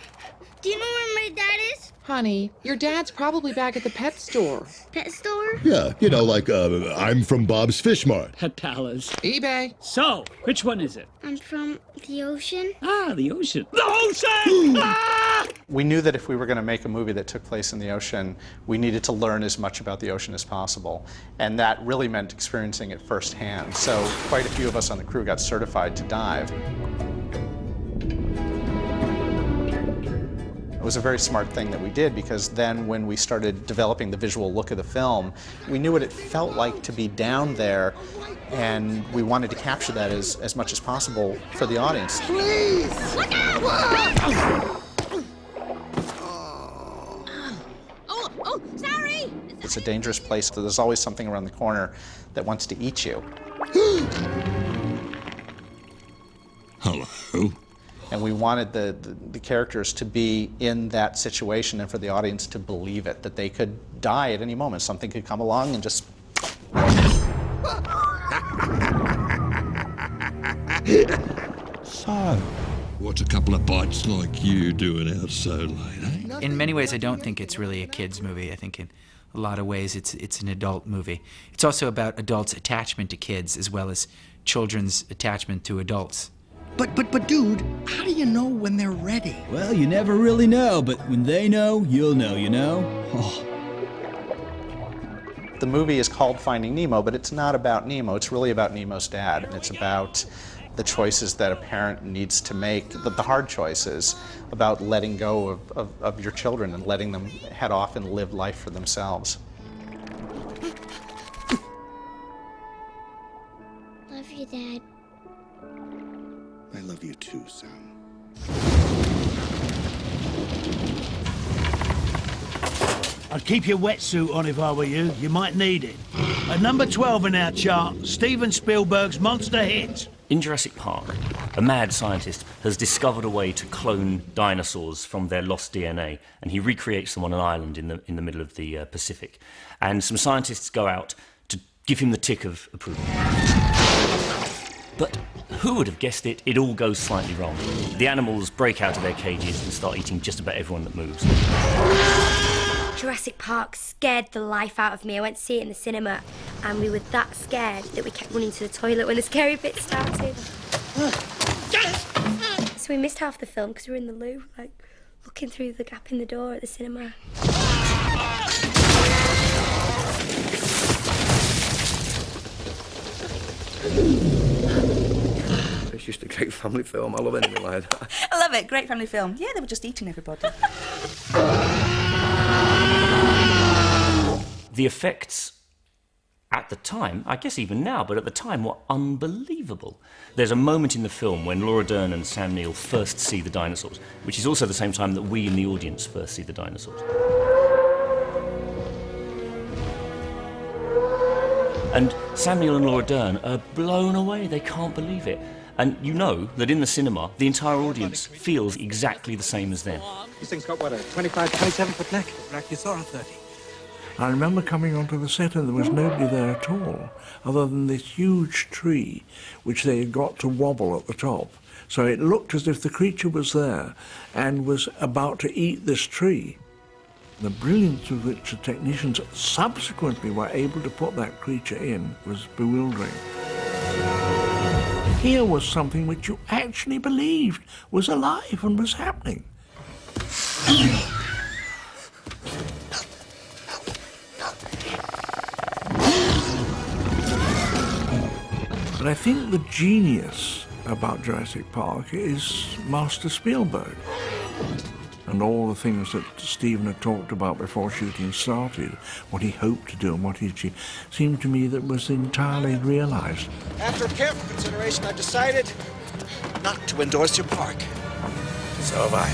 Do you know where my dad is? Honey, your dad's probably back at the pet store. Pet store? Yeah, you know, like, I'm from Bob's Fish Mart. Pet Palace. eBay. So, which one is it? I'm from the ocean. Ah, the ocean. The ocean! Ah! We knew that if we were going to make a movie that took place in the ocean, we needed to learn as much about the ocean as possible. And that really meant experiencing it firsthand. So quite a few of us on the crew got certified to dive. It was a very smart thing that we did, because then when we started developing the visual look of the film, we knew what it felt like to be down there, and we wanted to capture that as much as possible for the audience. Please! Look out! Oh, sorry! It's a dangerous place, so there's always something around the corner that wants to eat you. Hello? And we wanted the characters to be in that situation and for the audience to believe it, that they could die at any moment. Something could come along and just... So, what's a couple of bites like you doing out so late, eh? In many ways, I don't think it's really a kid's movie. I think in a lot of ways it's an adult movie. It's also about adults' attachment to kids as well as children's attachment to adults. But, dude, how do you know when they're ready? Well, you never really know, but when they know, you'll know, you know? Oh. The movie is called Finding Nemo, but it's not about Nemo. It's really about Nemo's dad. And it's about the choices that a parent needs to make, the hard choices, about letting go of your children and letting them head off and live life for themselves. Love you, Dad. I love you too, son. I'd keep your wetsuit on if I were you. You might need it. At number 12 in our chart, Steven Spielberg's monster hit. In Jurassic Park, a mad scientist has discovered a way to clone dinosaurs from their lost DNA, and he recreates them on an island in the middle of the Pacific. And some scientists go out to give him the tick of approval. But who would have guessed it? It all goes slightly wrong. The animals break out of their cages and start eating just about everyone that moves. Jurassic Park scared the life out of me. I went to see it in the cinema, and we were that scared that we kept running to the toilet when the scary bit started. So we missed half the film because we were in the loo, like, looking through the gap in the door at the cinema. It's just a great family film. I love anything like that. I love it. Great family film. Yeah, they were just eating everybody. The effects at the time, I guess even now, but at the time were unbelievable. There's a moment in the film when Laura Dern and Sam Neill first see the dinosaurs, which is also the same time that we in the audience first see the dinosaurs. And Sam Neill and Laura Dern are blown away. They can't believe it. And you know that in the cinema, the entire audience feels exactly the same as them. This thing's got, what, a 25, 27-foot neck? Brachiosaurus 30. I remember coming onto the set and there was nobody there at all, other than this huge tree, which they had got to wobble at the top. So it looked as if the creature was there and was about to eat this tree. The brilliance with which the technicians subsequently were able to put that creature in was bewildering. Here was something which you actually believed was alive and was happening. But I think the genius about Jurassic Park is Master Spielberg. And all the things that Stephen had talked about before shooting started, what he hoped to do and what he achieved, seemed to me that was entirely realised. After careful consideration, I've decided not to endorse your park. So have I.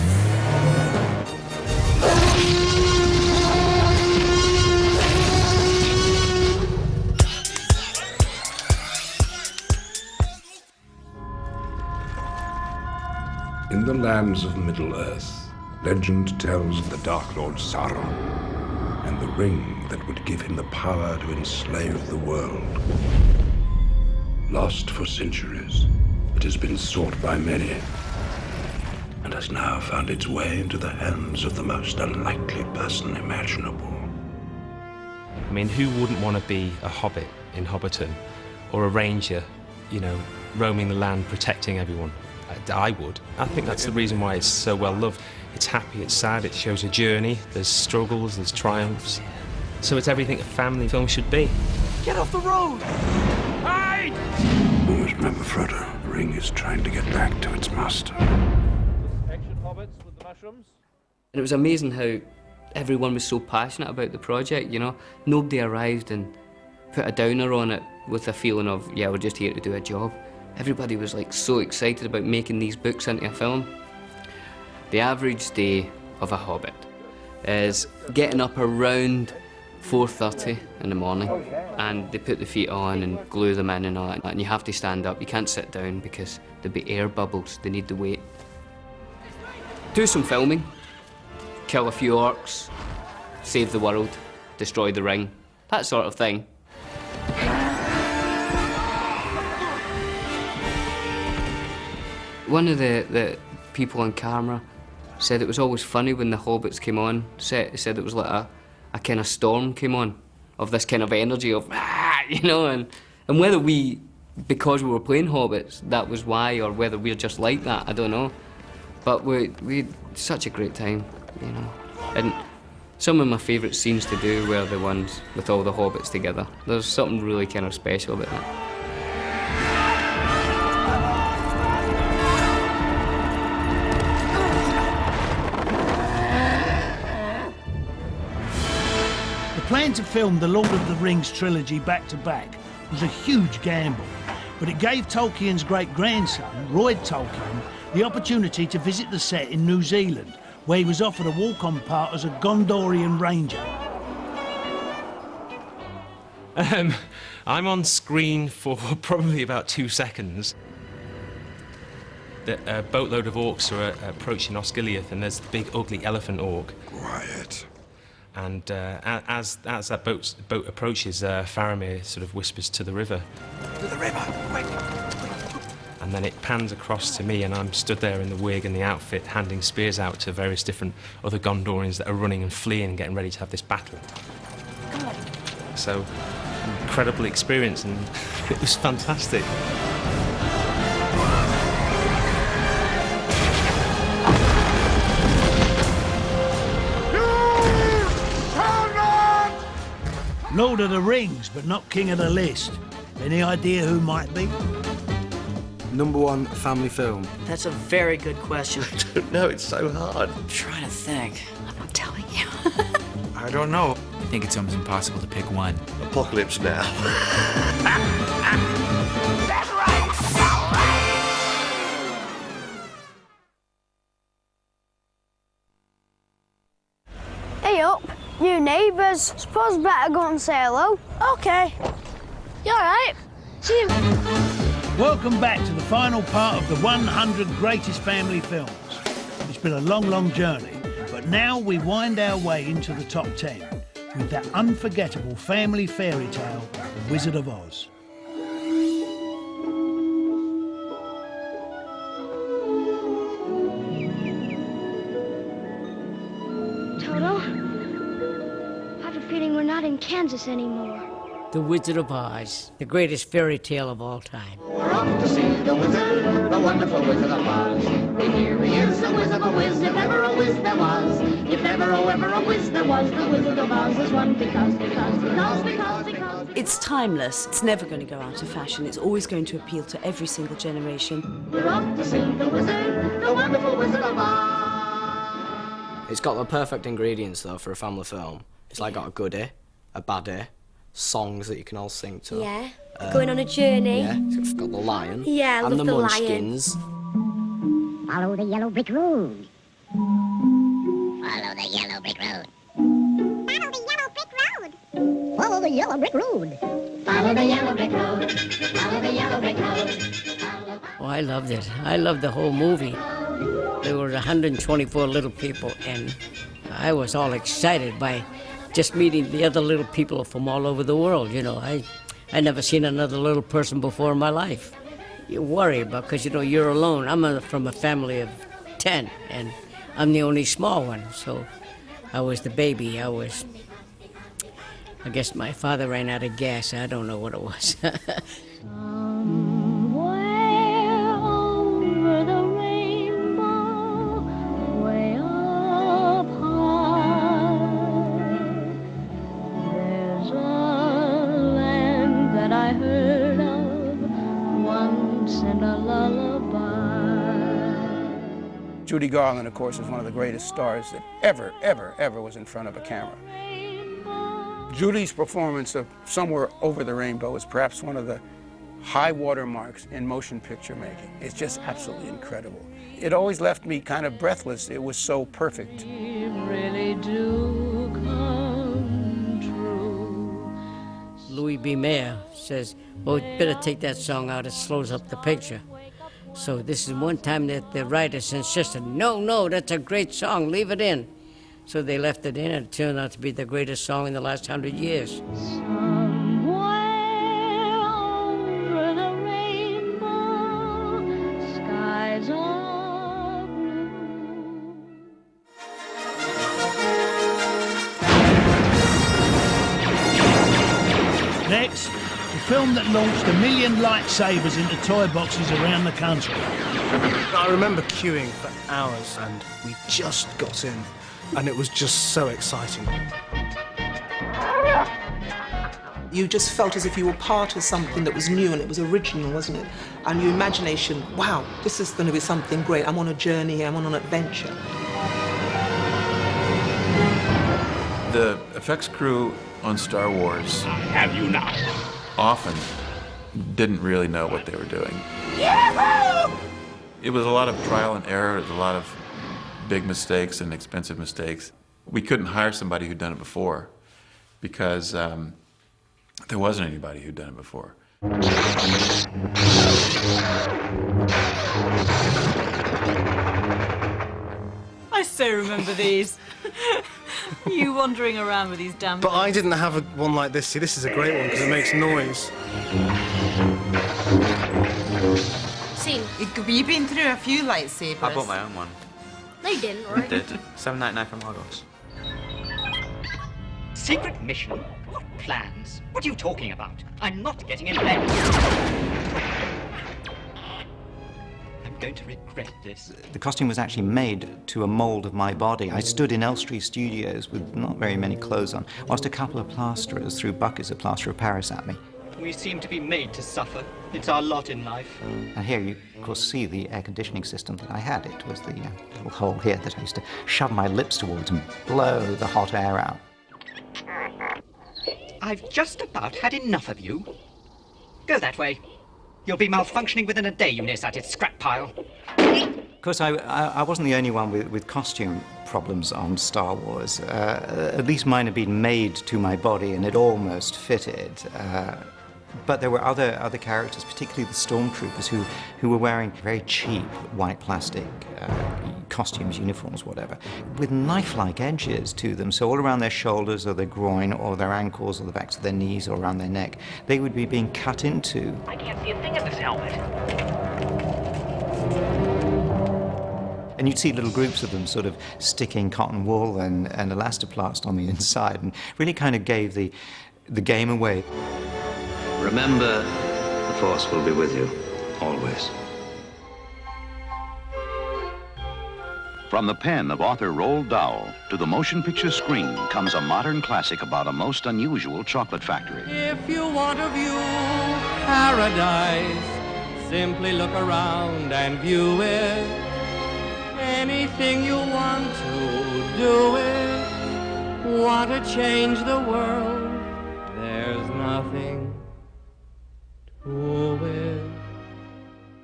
In the lands of Middle-earth, legend tells of the Dark Lord Sauron and the ring that would give him the power to enslave the world. Lost for centuries, it has been sought by many and has now found its way into the hands of the most unlikely person imaginable. I mean, who wouldn't want to be a hobbit in Hobbiton or a ranger, you know, roaming the land, protecting everyone? I would. I think that's the reason why it's so well loved. It's happy, it's sad, it shows a journey, there's struggles, there's triumphs. So it's everything a family film should be. Get off the road! Hide! Always remember, Frodo, the ring is trying to get back to its master. Ancient hobbits with the mushrooms. And it was amazing how everyone was so passionate about the project, you know. Nobody arrived and put a downer on it with a feeling of, yeah, we're just here to do a job. Everybody was like so excited about making these books into a film. The average day of a hobbit is getting up around 4:30 in the morning, and they put the feet on and glue them in and all that, and you have to stand up. You can't sit down because there'll be air bubbles. They need the weight. Do some filming, kill a few orcs, save the world, destroy the ring, that sort of thing. One of the people on camera said it was always funny when the hobbits came on set. He said it was like a kind of storm came on of this kind of energy of, you know, and whether we, because we were playing hobbits, that was why, or whether we're just like that, I don't know. But we had such a great time, you know. And some of my favourite scenes to do were the ones with all the hobbits together. There's something really kind of special about that. The plan to film the Lord of the Rings trilogy back-to-back was a huge gamble, but it gave Tolkien's great-grandson, Roy Tolkien, the opportunity to visit the set in New Zealand, where he was offered a walk-on part as a Gondorian ranger. I'm on screen for probably about 2 seconds. A boatload of orcs are approaching Osgiliath, and there's the big ugly elephant orc. Quiet. And as that boat approaches, Faramir sort of whispers to the river. To the river, quick! And then it pans across to me, and I'm stood there in the wig and the outfit, handing spears out to various different other Gondorians that are running and fleeing and getting ready to have this battle. Come on. So, incredible experience, and it was fantastic. Lord of the Rings, but not king of the list. Any idea who might be? #1 family film. That's a very good question. I don't know, it's so hard. I'm trying to think. I'm not telling you. I don't know. I think it's almost impossible to pick one. Apocalypse Now. Hey up, new neighbours. Suppose better go and say hello. Okay. You alright? See you. Welcome back to the final part of the 100 greatest family films. It's been a long, long journey, but now we wind our way into the top 10 with that unforgettable family fairy tale, The Wizard of Oz. Toto, I have a feeling we're not in Kansas anymore. The Wizard of Oz, the greatest fairy tale of all time. We're off to see the wizard, the wonderful Wizard of Oz. And here he is, the Wiz of a Wiz, if ever a Wiz there was. If ever, oh, ever a Wiz there was, the Wizard of Oz is one because. It's timeless. It's never going to go out of fashion. It's always going to appeal to every single generation. We're off to see the wizard, the wonderful Wizard of Oz. It's got the perfect ingredients, though, for a family film. It's like got a goodie, a baddie, songs that you can all sing to. Yeah, going on a journey. Yeah, it's got the lion. Yeah, I and love the the Munchkins. Follow the yellow brick road. Follow the yellow brick road. Follow the yellow brick road. Follow the yellow brick road. Follow the yellow brick road. Follow the yellow brick road. Oh, I loved it. I loved the whole movie. There were 124 little people, and I was all excited by just meeting the other little people from all over the world. You know, I never seen another little person before in my life. You worry about, because, you know, you're alone. I'm from a family of 10, and I'm the only small one, so I was the baby. I guess my father ran out of gas. I don't know what it was. Judy Garland, of course, is one of the greatest stars that ever was in front of a camera. Judy's performance of Somewhere Over the Rainbow is perhaps one of the high water marks in motion picture making. It's just absolutely incredible. It always left me kind of breathless. It was so perfect. Really do come true. Louis B. Mayer says, well, we better take that song out. It slows up the picture. So this is one time that the writers insisted, no, that's a great song, leave it in. So they left it in, and it turned out to be the greatest song in the last 100 years. Somewhere over the rainbow, skies are blue. Next, the film that launched 1 million lightsabers into toy boxes around the country. I remember queuing for hours, and we just got in, and it was just so exciting. You just felt as if you were part of something that was new and it was original, wasn't it? And your imagination, wow, this is going to be something great. I'm on a journey, I'm on an adventure. The effects crew on Star Wars have you not? Often didn't really know what they were doing. Yahoo! It was a lot of trial and error, it was a lot of big mistakes and expensive mistakes. We couldn't hire somebody who'd done it before because there wasn't anybody who'd done it before. I so remember these. You wandering around with these damn... But I didn't have one like this. See, this is a great one because it makes noise. Scene. You've been through a few lightsabers. I bought my own one. No, you didn't, I right? did. $7.99 from Argos. Secret mission? What plans? What are you talking about? I'm not getting in bed. I'm going to regret this. The costume was actually made to a mould of my body. I stood in Elstree Studios with not very many clothes on, whilst a couple of plasterers threw buckets of plaster of Paris at me. We seem to be made to suffer. It's our lot in life. And here you, of course, see the air conditioning system that I had. It was the little hole here that I used to shove my lips towards and blow the hot air out. I've just about had enough of you. Go that way. You'll be malfunctioning within a day, you near-sighted scrap pile. Of course, I wasn't the only one with costume problems on Star Wars. At least mine had been made to my body and it almost fitted. But there were other characters, particularly the stormtroopers, who were wearing very cheap white plastic costumes, uniforms, whatever, with knife-like edges to them. So all around their shoulders or their groin or their ankles or the backs of their knees or around their neck, they would be being cut into. I can't see a thing of this helmet. And you'd see little groups of them sort of sticking cotton wool and elastoplast on the inside, and really kind of gave the game away. Remember, the Force will be with you, always. From the pen of author Roald Dahl to the motion picture screen comes a modern classic about a most unusual chocolate factory. If you want to view paradise, simply look around and view it. Anything you want to do it. Want to change the world, there's nothing to it.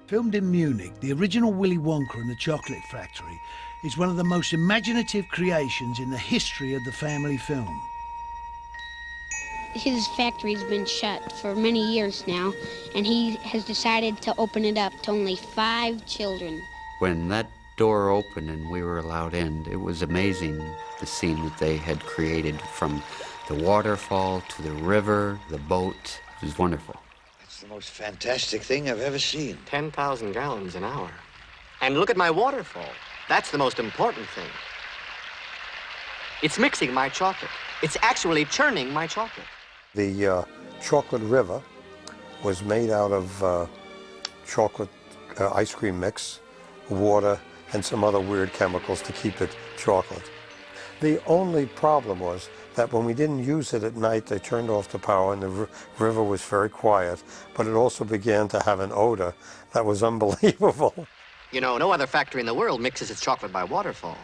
Filmed in Munich, the original Willy Wonka and the Chocolate Factory is one of the most imaginative creations in the history of the family film. His factory's been shut for many years now, and he has decided to open it up to only 5 children. When that door opened and we were allowed in, it was amazing, the scene that they had created, from the waterfall to the river, the boat. It was wonderful. It's the most fantastic thing I've ever seen. 10,000 gallons an hour. And look at my waterfall. That's the most important thing. It's mixing my chocolate. It's actually churning my chocolate. The chocolate river was made out of chocolate ice cream mix, water, and some other weird chemicals to keep it chocolate. The only problem was that when we didn't use it at night, they turned off the power and the river was very quiet, but it also began to have an odor that was unbelievable. You know, no other factory in the world mixes its chocolate by waterfall.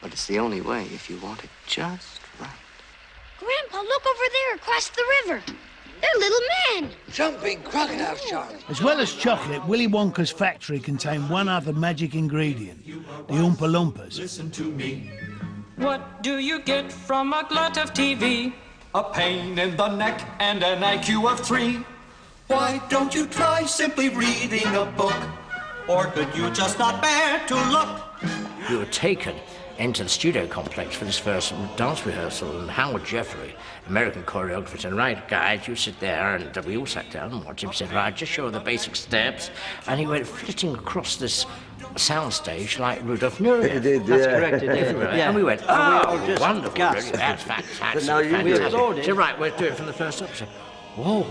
But it's the only way if you want it just right. Grandpa, look over there across the river. They're little men. Jumping crocodile sharks. As well as chocolate, Willy Wonka's factory contained one other magic ingredient, the Oompa Loompas. Listen to me. What do you get from a glut of TV? A pain in the neck and an IQ of 3. Why don't you try simply reading a book? Or could you just not bear to look? We were taken into the studio complex for this first dance rehearsal, and Howard Jeffrey, American choreographer, said, right, guys, you sit there, and we all sat down and watched him. He said, right, just show the basic steps, and he went flitting across this soundstage like Rudolph Nureyev. He did, That's yeah. correct, he did. Yeah. And we went, oh, wonderful, really, that's fantastic. Now you do it. Fantastic. He said, right, we'll do it from the first up. I said, whoa,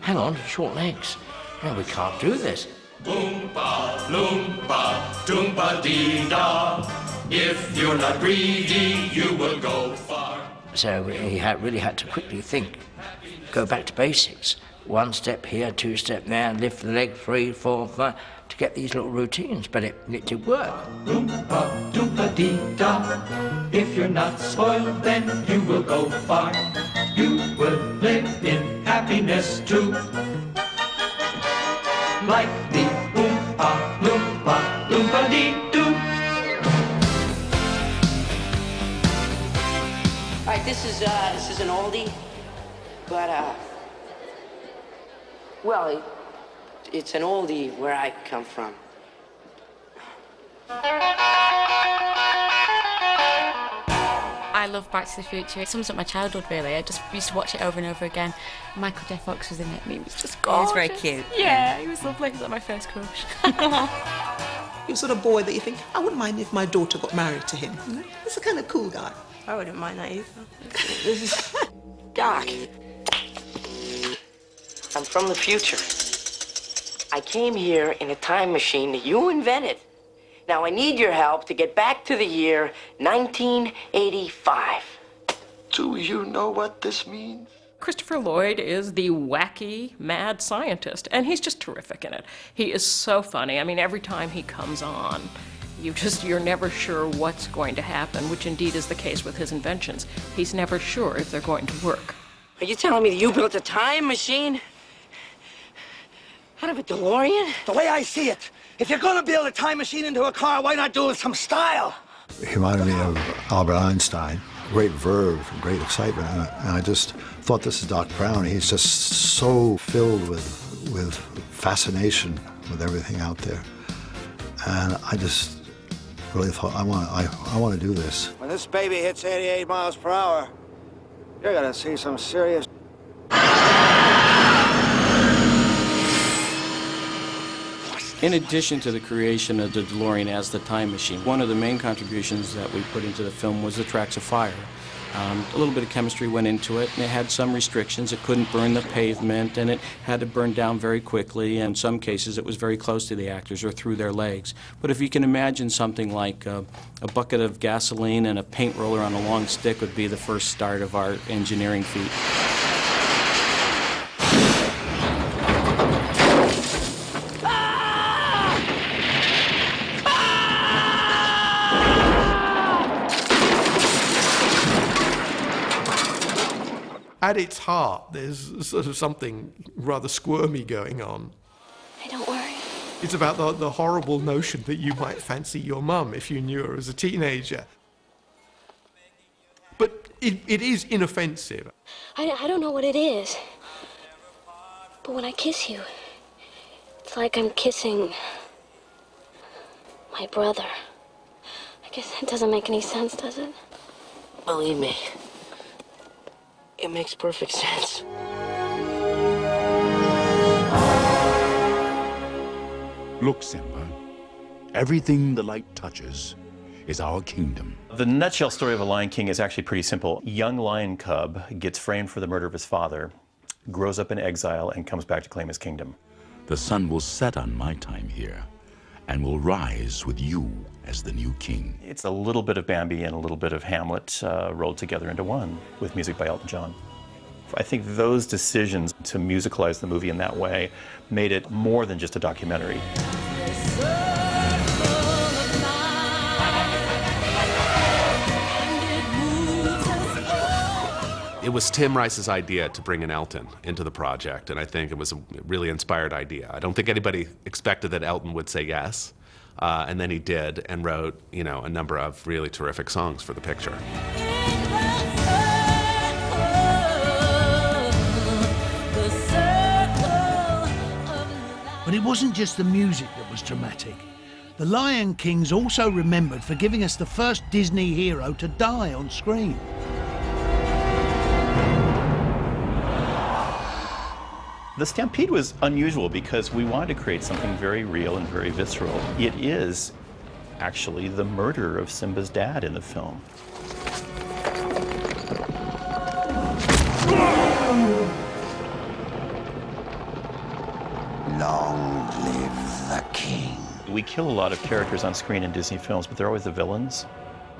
hang on, short legs. No, we can't do this. Oompa, loompa, doompa dee da. If you're not greedy, you will go far. So he really had to quickly think, go back to basics. 1 step here, 2 step there, lift the leg, 3, 4, 5, to get these little routines, but it did work. Oompa, doompa dee da. If you're not spoiled, then you will go far. You will live in happiness too. Like the Oompa, loompa, doompa dee doo. All right, this is an oldie, but well, it's an oldie where I come from. I love Back to the Future. It sums up my childhood, really. I just used to watch it over and over again. Michael J. Fox was in it, and he was just gorgeous. He was very cute. Yeah, he was lovely. He was like my first crush. You're sort of boy that you think, I wouldn't mind if my daughter got married to him. You know? He's a kind of cool guy. I wouldn't mind that either. This is Doc. I'm from the future. I came here in a time machine that you invented. Now I need your help to get back to the year 1985. Do you know what this means? Christopher Lloyd is the wacky, mad scientist, and he's just terrific in it. He is so funny. I mean, every time he comes on, you're never sure what's going to happen, which indeed is the case with his inventions. He's never sure if they're going to work. Are you telling me that you built a time machine out of a DeLorean? The way I see it, if you're gonna build a time machine into a car, why not do it with some style? He reminded me of Albert Einstein. Great verve, great excitement, and I just thought, this is Doc Brown. He's just so filled with fascination with everything out there, and I just really thought, I want to do this. When this baby hits 88 miles per hour, you're gonna see some serious... In addition to the creation of the DeLorean as the time machine, one of the main contributions that we put into the film was the Tracks of Fire. A little bit of chemistry went into it, and it had some restrictions. It couldn't burn the pavement, and it had to burn down very quickly. In some cases, it was very close to the actors or through their legs. But if you can imagine something like a bucket of gasoline and a paint roller on a long stick would be the first start of our engineering feat. At its heart, there's sort of something rather squirmy going on. Hey, don't worry. It's about the horrible notion that you might fancy your mum if you knew her as a teenager. But it is inoffensive. I don't know what it is. But when I kiss you, it's like I'm kissing my brother. I guess that doesn't make any sense, does it? Believe me, it makes perfect sense. Look, Simba. Everything the light touches is our kingdom. The nutshell story of A Lion King is actually pretty simple. Young lion cub gets framed for the murder of his father, grows up in exile, and comes back to claim his kingdom. The sun will set on my time here and will rise with you as the new king. It's a little bit of Bambi and a little bit of Hamlet rolled together into one, with music by Elton John. I think those decisions to musicalize the movie in that way made it more than just a documentary. It was Tim Rice's idea to bring in Elton into the project, and I think it was a really inspired idea. I don't think anybody expected that Elton would say yes, and then he did and wrote, you know, a number of really terrific songs for the picture. But it wasn't just the music that was dramatic. The Lion King's also remembered for giving us the first Disney hero to die on screen. The stampede was unusual because we wanted to create something very real and very visceral. It is actually the murder of Simba's dad in the film. Long live the king. We kill a lot of characters on screen in Disney films, but they're always the villains.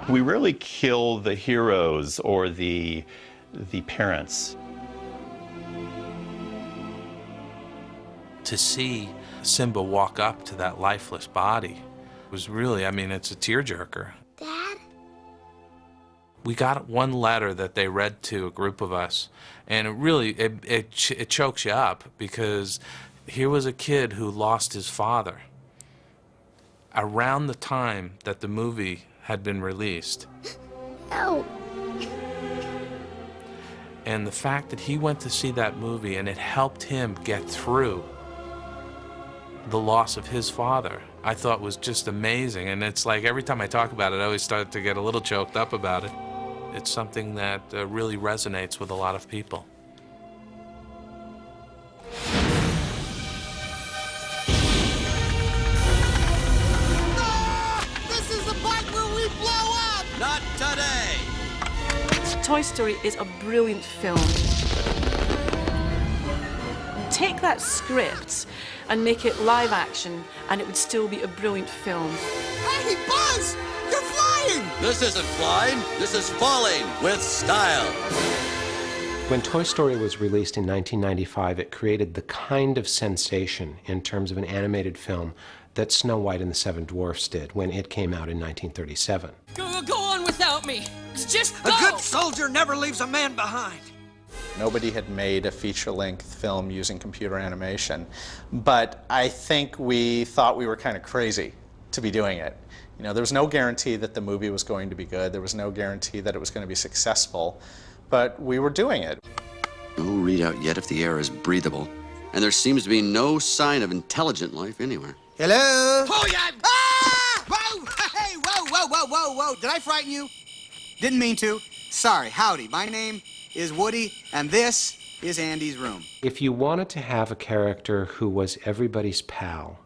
We rarely kill the heroes or the parents. To see Simba walk up to that lifeless body was really, I mean, it's a tearjerker. Dad? We got one letter that they read to a group of us, and it really, it chokes you up, because here was a kid who lost his father around the time that the movie had been released. No. And the fact that he went to see that movie and it helped him get through the loss of his father, I thought was just amazing. And it's like every time I talk about it, I always start to get a little choked up about it. It's something that really resonates with a lot of people. This is the part where we blow up! Not today! Toy Story is a brilliant film. Take that script and make it live action, and it would still be a brilliant film. Hey, Buzz! You're flying! This isn't flying, this is falling with style. When Toy Story was released in 1995, it created the kind of sensation in terms of an animated film that Snow White and the Seven Dwarfs did when it came out in 1937. Go on without me. Just go! A good soldier never leaves a man behind. Nobody had made a feature-length film using computer animation, but I think we thought we were kind of crazy to be doing it. You know, there was no guarantee that the movie was going to be good. There was no guarantee that it was going to be successful, but we were doing it. No readout yet if the air is breathable, and there seems to be no sign of intelligent life anywhere. Hello? Oh, yeah! Ah! Whoa! Hey, whoa! Did I frighten you? Didn't mean to. Sorry. Howdy. My name is Woody, and this is Andy's room. If you wanted to have a character who was everybody's pal,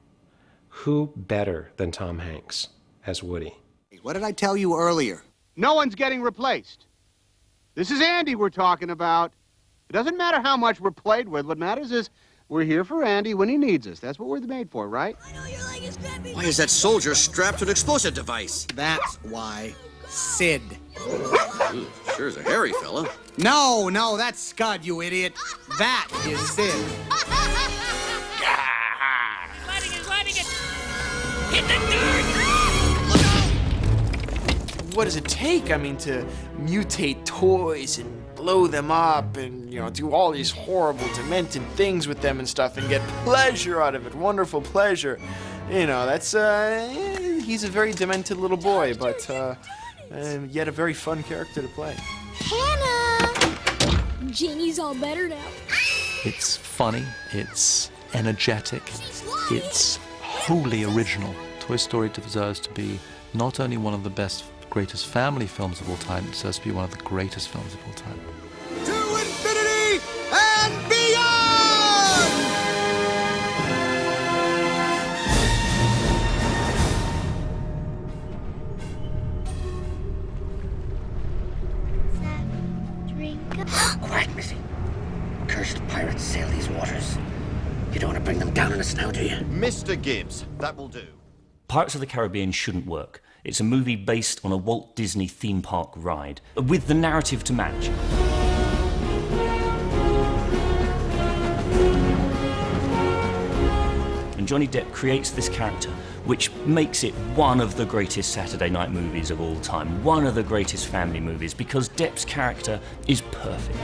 who better than Tom Hanks as Woody? What did I tell you earlier? No one's getting replaced. This is Andy we're talking about. It doesn't matter how much we're played with. What matters is we're here for Andy when he needs us. That's what we're made for, right? Why is that soldier strapped to an explosive device? That's why. Sid. Ooh, sure is a hairy fella. No, that's Scud, you idiot. That is Sid. Lighting it! Hit the dirt! What does it take, I mean, to mutate toys and blow them up and, you know, do all these horrible, demented things with them and stuff and get pleasure out of it, wonderful pleasure. You know, that's, he's a very demented little boy, but, yet a very fun character to play. Hannah! Jenny's all better now. It's funny, it's energetic, it's wholly original. Toy Story deserves to be not only one of the best, greatest family films of all time, it deserves to be one of the greatest films of all time. To infinity and beyond! Quiet, Missy. Cursed pirates sail these waters. You don't want to bring them down on us now, do you? Mr. Gibbs, that will do. Pirates of the Caribbean shouldn't work. It's a movie based on a Walt Disney theme park ride, with the narrative to match. And Johnny Depp creates this character, which makes it one of the greatest Saturday night movies of all time, one of the greatest family movies, because Depp's character is perfect.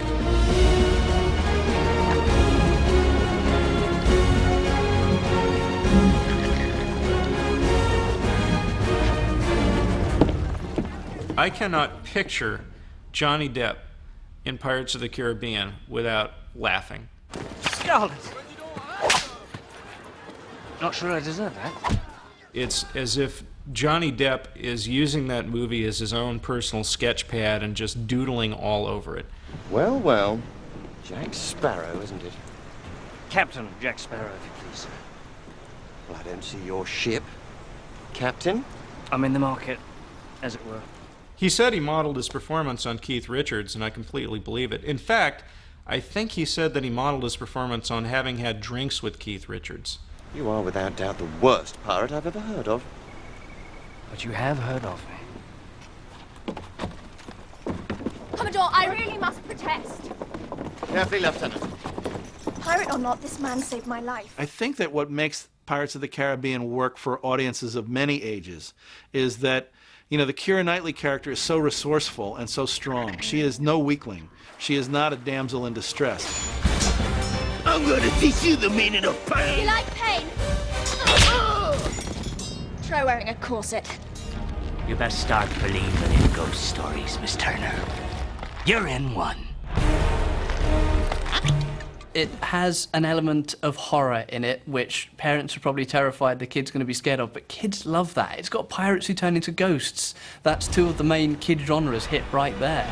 I cannot picture Johnny Depp in Pirates of the Caribbean without laughing. Scarlet! Not sure I deserve that. It's as if Johnny Depp is using that movie as his own personal sketch pad and just doodling all over it. Well, well. Jack Sparrow, isn't it? Captain Jack Sparrow, if you please. Well, I don't see your ship. Captain? I'm in the market, as it were. He said he modeled his performance on Keith Richards, and I completely believe it. In fact, I think he said that he modeled his performance on having had drinks with Keith Richards. You are without doubt the worst pirate I've ever heard of. But you have heard of me. Commodore, I really must protest. Carefully, Lieutenant. Pirate or not, this man saved my life. I think that what makes Pirates of the Caribbean work for audiences of many ages is that, you know, the Keira Knightley character is so resourceful and so strong. She is no weakling. She is not a damsel in distress. I'm gonna teach you the meaning of pain. You like pain? Try wearing a corset. You best start believing in ghost stories, Miss Turner. You're in one. It has an element of horror in it, which parents are probably terrified the kid's going to be scared of, but kids love that. It's got pirates who turn into ghosts. That's two of the main kid genres hit right there.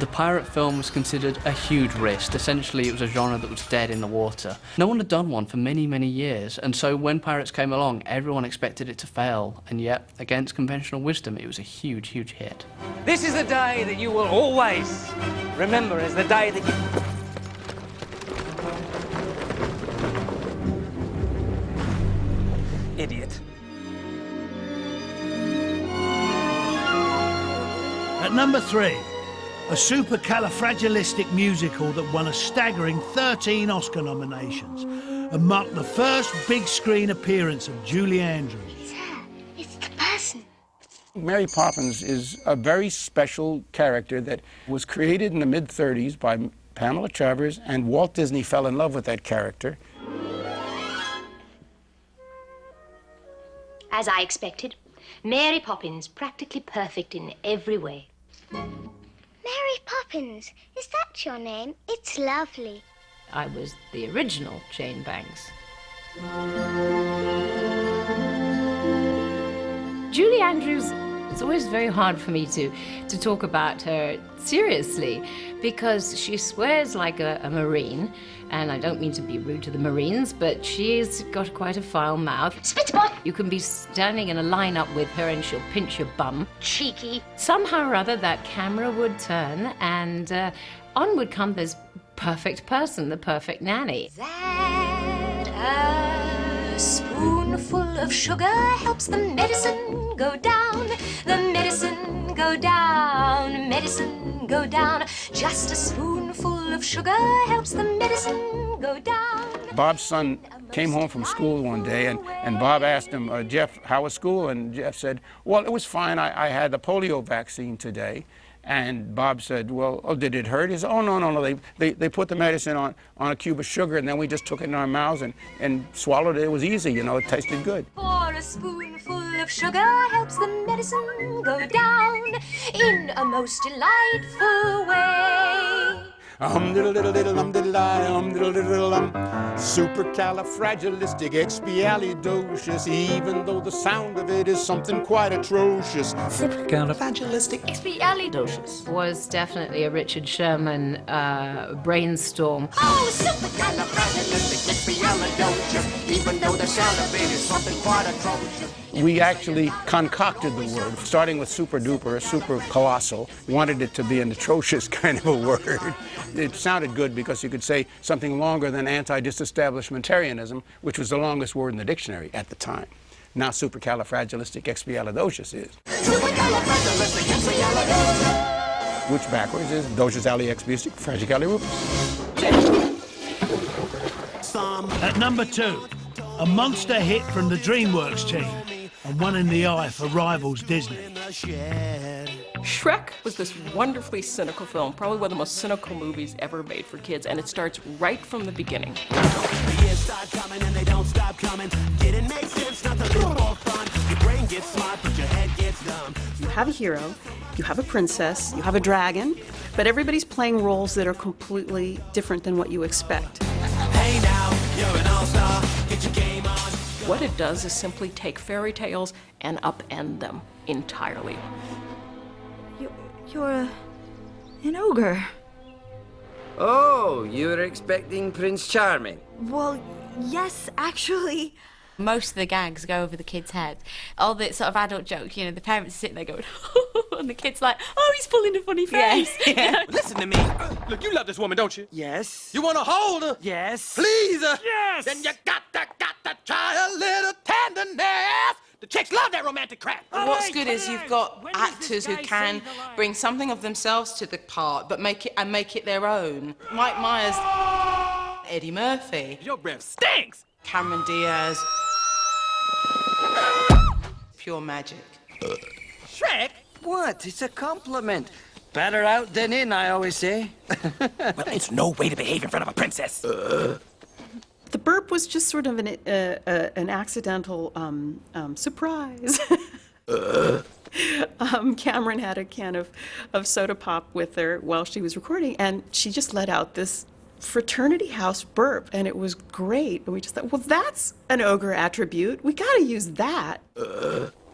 The pirate film was considered a huge risk. Essentially, it was a genre that was dead in the water. No one had done one for many, many years, and so when Pirates came along, everyone expected it to fail, and yet, against conventional wisdom, it was a huge, huge hit. This is the day that you will always remember as the day that you... Idiot. At number 3, a supercalifragilistic musical that won a staggering 13 Oscar nominations and marked the first big screen appearance of Julie Andrews. It's the person. Mary Poppins is a very special character that was created in the mid-30s by Pamela Travers, and Walt Disney fell in love with that character. As I expected, Mary Poppins practically perfect in every way. Mary Poppins, is that your name? It's lovely. I was the original Jane Banks. Julie Andrews, it's always very hard for me to talk about her seriously because she swears like a Marine And I don't mean to be rude to the Marines, but she's got quite a foul mouth. Spitball! You can be standing in a lineup with her and she'll pinch your bum. Cheeky. Somehow or other, that camera would turn and on would come this perfect person, the perfect nanny. That a spoonful of sugar helps the medicine go down. The medicine go down, medicine go down. Just a spoonful of sugar helps the medicine go down. Bob's son came home from school one day, and Bob asked him, Jeff, how was school? And Jeff said, well, it was fine. I had the polio vaccine today. And Bob said, well, oh, did it hurt? He said, oh, no. They put the medicine on a cube of sugar, and then we just took it in our mouths and swallowed it. It was easy, you know, it tasted good. For a spoonful of sugar helps the medicine go down in a most delightful way. Supercalifragilisticexpialidocious, even though the sound of it is something quite atrocious. Supercalifragilisticexpialidocious was definitely a Richard Sherman brainstorm. Oh, supercalifragilisticexpialidocious, even though the sound of it is something quite atrocious. We actually concocted the word, starting with super duper, super colossal. Wanted it to be an atrocious kind of a word. It sounded good because you could say something longer than anti-disestablishmentarianism, which was the longest word in the dictionary at the time. Now supercalifragilisticexpialidocious is. Supercalifragilisticexpialidocious. Which backwards is docious aliexpialidocious. At number 2, a monster hit from the DreamWorks team, and one in the eye for rivals Disney. Shrek was this wonderfully cynical film, probably one of the most cynical movies ever made for kids, and it starts right from the beginning. The years start coming and they don't stop coming. Didn't make sense, not a little more fun. Your brain gets smart, but your head gets dumb. You have a hero, you have a princess, you have a dragon, but everybody's playing roles that are completely different than what you expect. Hey now, you're an all-star. Get your game on. What it does is simply take fairy tales and upend them entirely. You're an ogre. Oh, you were expecting Prince Charming? Well, yes, actually. Most of the gags go over the kids' heads. All the sort of adult jokes, you know, the parents sit there going, and the kid's like, oh, he's pulling a funny face. Yeah. You know? Listen to me. Look, you love this woman, don't you? Yes. You want to hold her? Yes. Please her? Yes. Then you got to try a little tenderness. The chicks love that romantic crap. What's good is you've got actors who can bring something of themselves to the part, but make it their own. Mike Myers, Eddie Murphy. Your breath stinks. Cameron Diaz. Pure magic. Shrek? What? It's a compliment. Better out than in, I always say. Well, it's no way to behave in front of a princess. The burp was just sort of an accidental surprise. Cameron had a can of soda pop with her while she was recording, and she just let out this fraternity house burp, and it was great. And we just thought, well, that's an ogre attribute. We got to use that.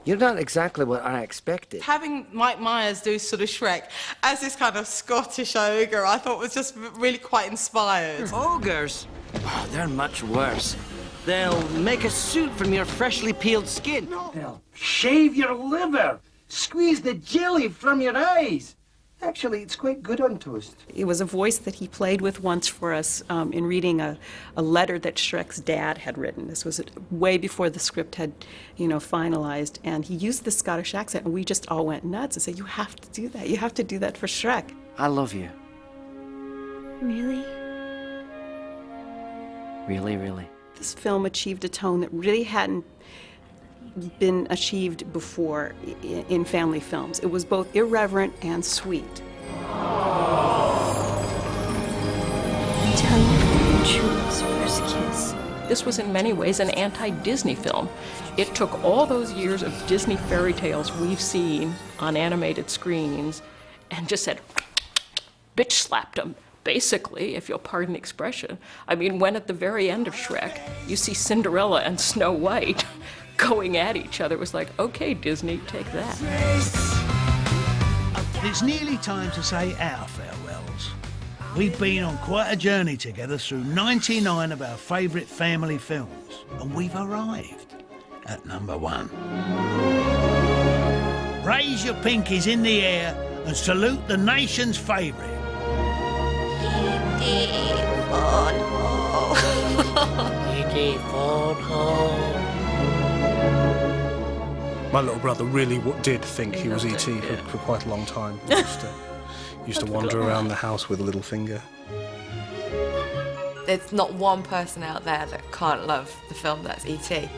You're not exactly what I expected. Having Mike Myers do sort of Shrek as this kind of Scottish ogre, I thought was just really quite inspired. Ogres? Oh, they're much worse. They'll make a suit from your freshly peeled skin. They'll shave your liver, squeeze the jelly from your eyes. Actually, it's quite good on toast. It was a voice that he played with once for us in reading a letter that Shrek's dad had written. This was way before the script had, finalized. And he used the Scottish accent, and we just all went nuts and said, you have to do that. You have to do that for Shrek. I love you. Really? Really, really. This film achieved a tone that really hadn't been achieved before in family films. It was both irreverent and sweet. Tell me Jules' first kiss. This was in many ways an anti-Disney film. It took all those years of Disney fairy tales we've seen on animated screens and just said, bitch slapped them. Basically, if you'll pardon the expression. I mean, when at the very end of Shrek, you see Cinderella and Snow White going at each other, it was like, okay, Disney, take that. It's nearly time to say our farewells. We've been on quite a journey together through 99 of our favourite family films, and we've arrived at number 1. Raise your pinkies in the air and salute the nation's favourite. E.T. Phone Home. E.T. Phone Home. My little brother really did think he was E.T. for quite a long time. He used to wander around the house with a little finger. There's not one person out there that can't love the film that's E.T.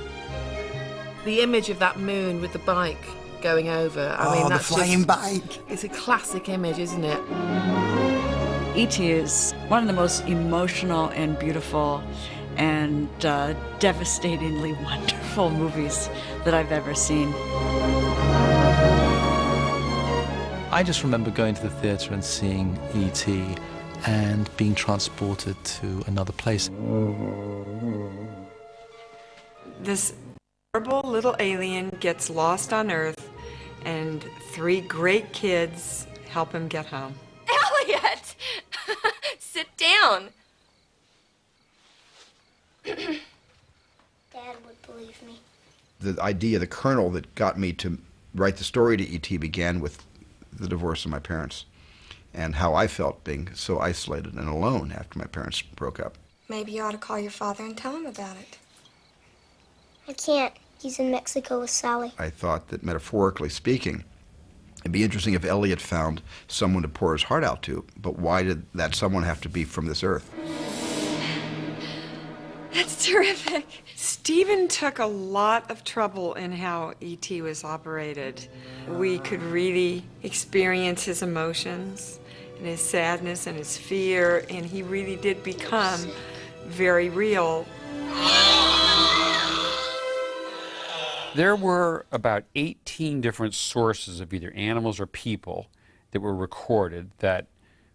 The image of that moon with the bike going over, I mean, that's the flying bike. It's a classic image, isn't it? E.T. is one of the most emotional and beautiful and devastatingly wonderful movies that I've ever seen. I just remember going to the theatre and seeing E.T. and being transported to another place. This horrible little alien gets lost on Earth, and 3 great kids help him get home. Elliot! Sit down. Dad would believe me. The idea, the kernel that got me to write the story to E.T. began with the divorce of my parents and how I felt being so isolated and alone after my parents broke up. Maybe you ought to call your father and tell him about it. I can't. He's in Mexico with Sally. I thought that, metaphorically speaking, it'd be interesting if Elliot found someone to pour his heart out to, but why did that someone have to be from this earth? That's terrific. Stephen took a lot of trouble in how E.T. was operated. We could really experience his emotions and his sadness and his fear, and he really did become very real. There were about 18 different sources of either animals or people that were recorded that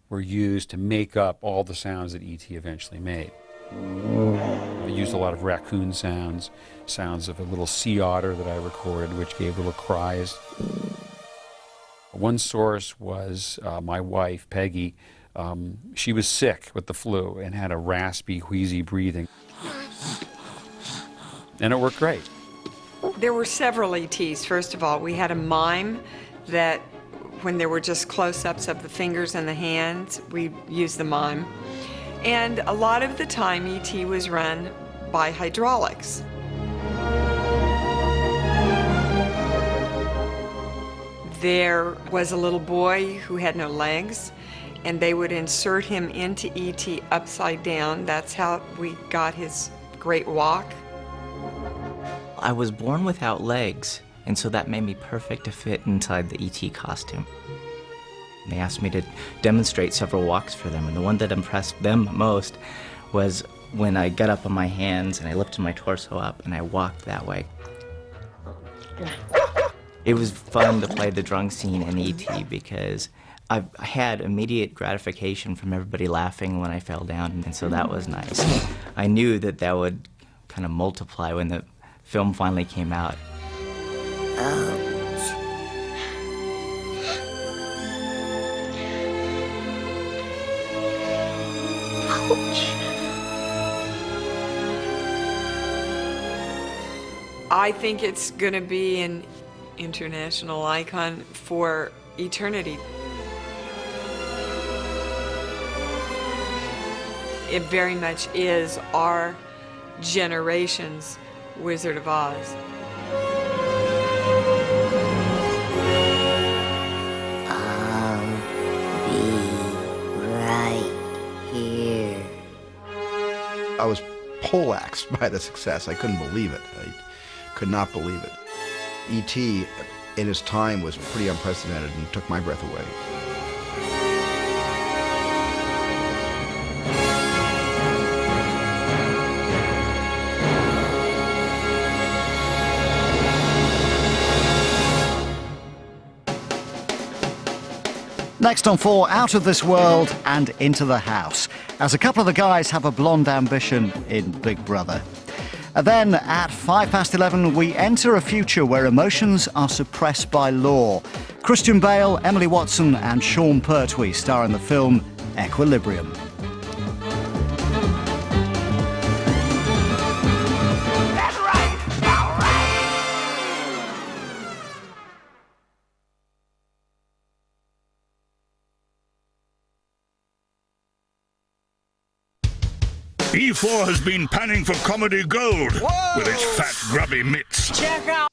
were used to make up all the sounds that E.T. eventually made. I used a lot of raccoon sounds, sounds of a little sea otter that I recorded, which gave little cries. One source was my wife, Peggy. She was sick with the flu and had a raspy, wheezy breathing. And it worked great. There were several ETs. First of all, we had a mime that when there were just close-ups of the fingers and the hands, we used the mime. And a lot of the time, E.T. was run by hydraulics. There was a little boy who had no legs, and they would insert him into E.T. upside down. That's how we got his great walk. I was born without legs, and so that made me perfect to fit inside the E.T. costume. They asked me to demonstrate several walks for them, and the one that impressed them most was when I got up on my hands and I lifted my torso up and I walked that way. It was fun to play the drunk scene in E.T. because I had immediate gratification from everybody laughing when I fell down, and so that was nice. I knew that that would kind of multiply when the film finally came out. I think it's going to be an international icon for eternity. It very much is our generation's Wizard of Oz. I'll be right here. I was poleaxed by the success. I couldn't believe it. I could not believe it. E.T. in his time was pretty unprecedented and took my breath away. Next on 4, Out of This World and Into the House, as a couple of the guys have a blonde ambition in Big Brother. And then at 11:05, we enter a future where emotions are suppressed by law. Christian Bale, Emily Watson and Sean Pertwee star in the film Equilibrium. E4 has been panning for comedy gold with its fat, grubby mitts. Check out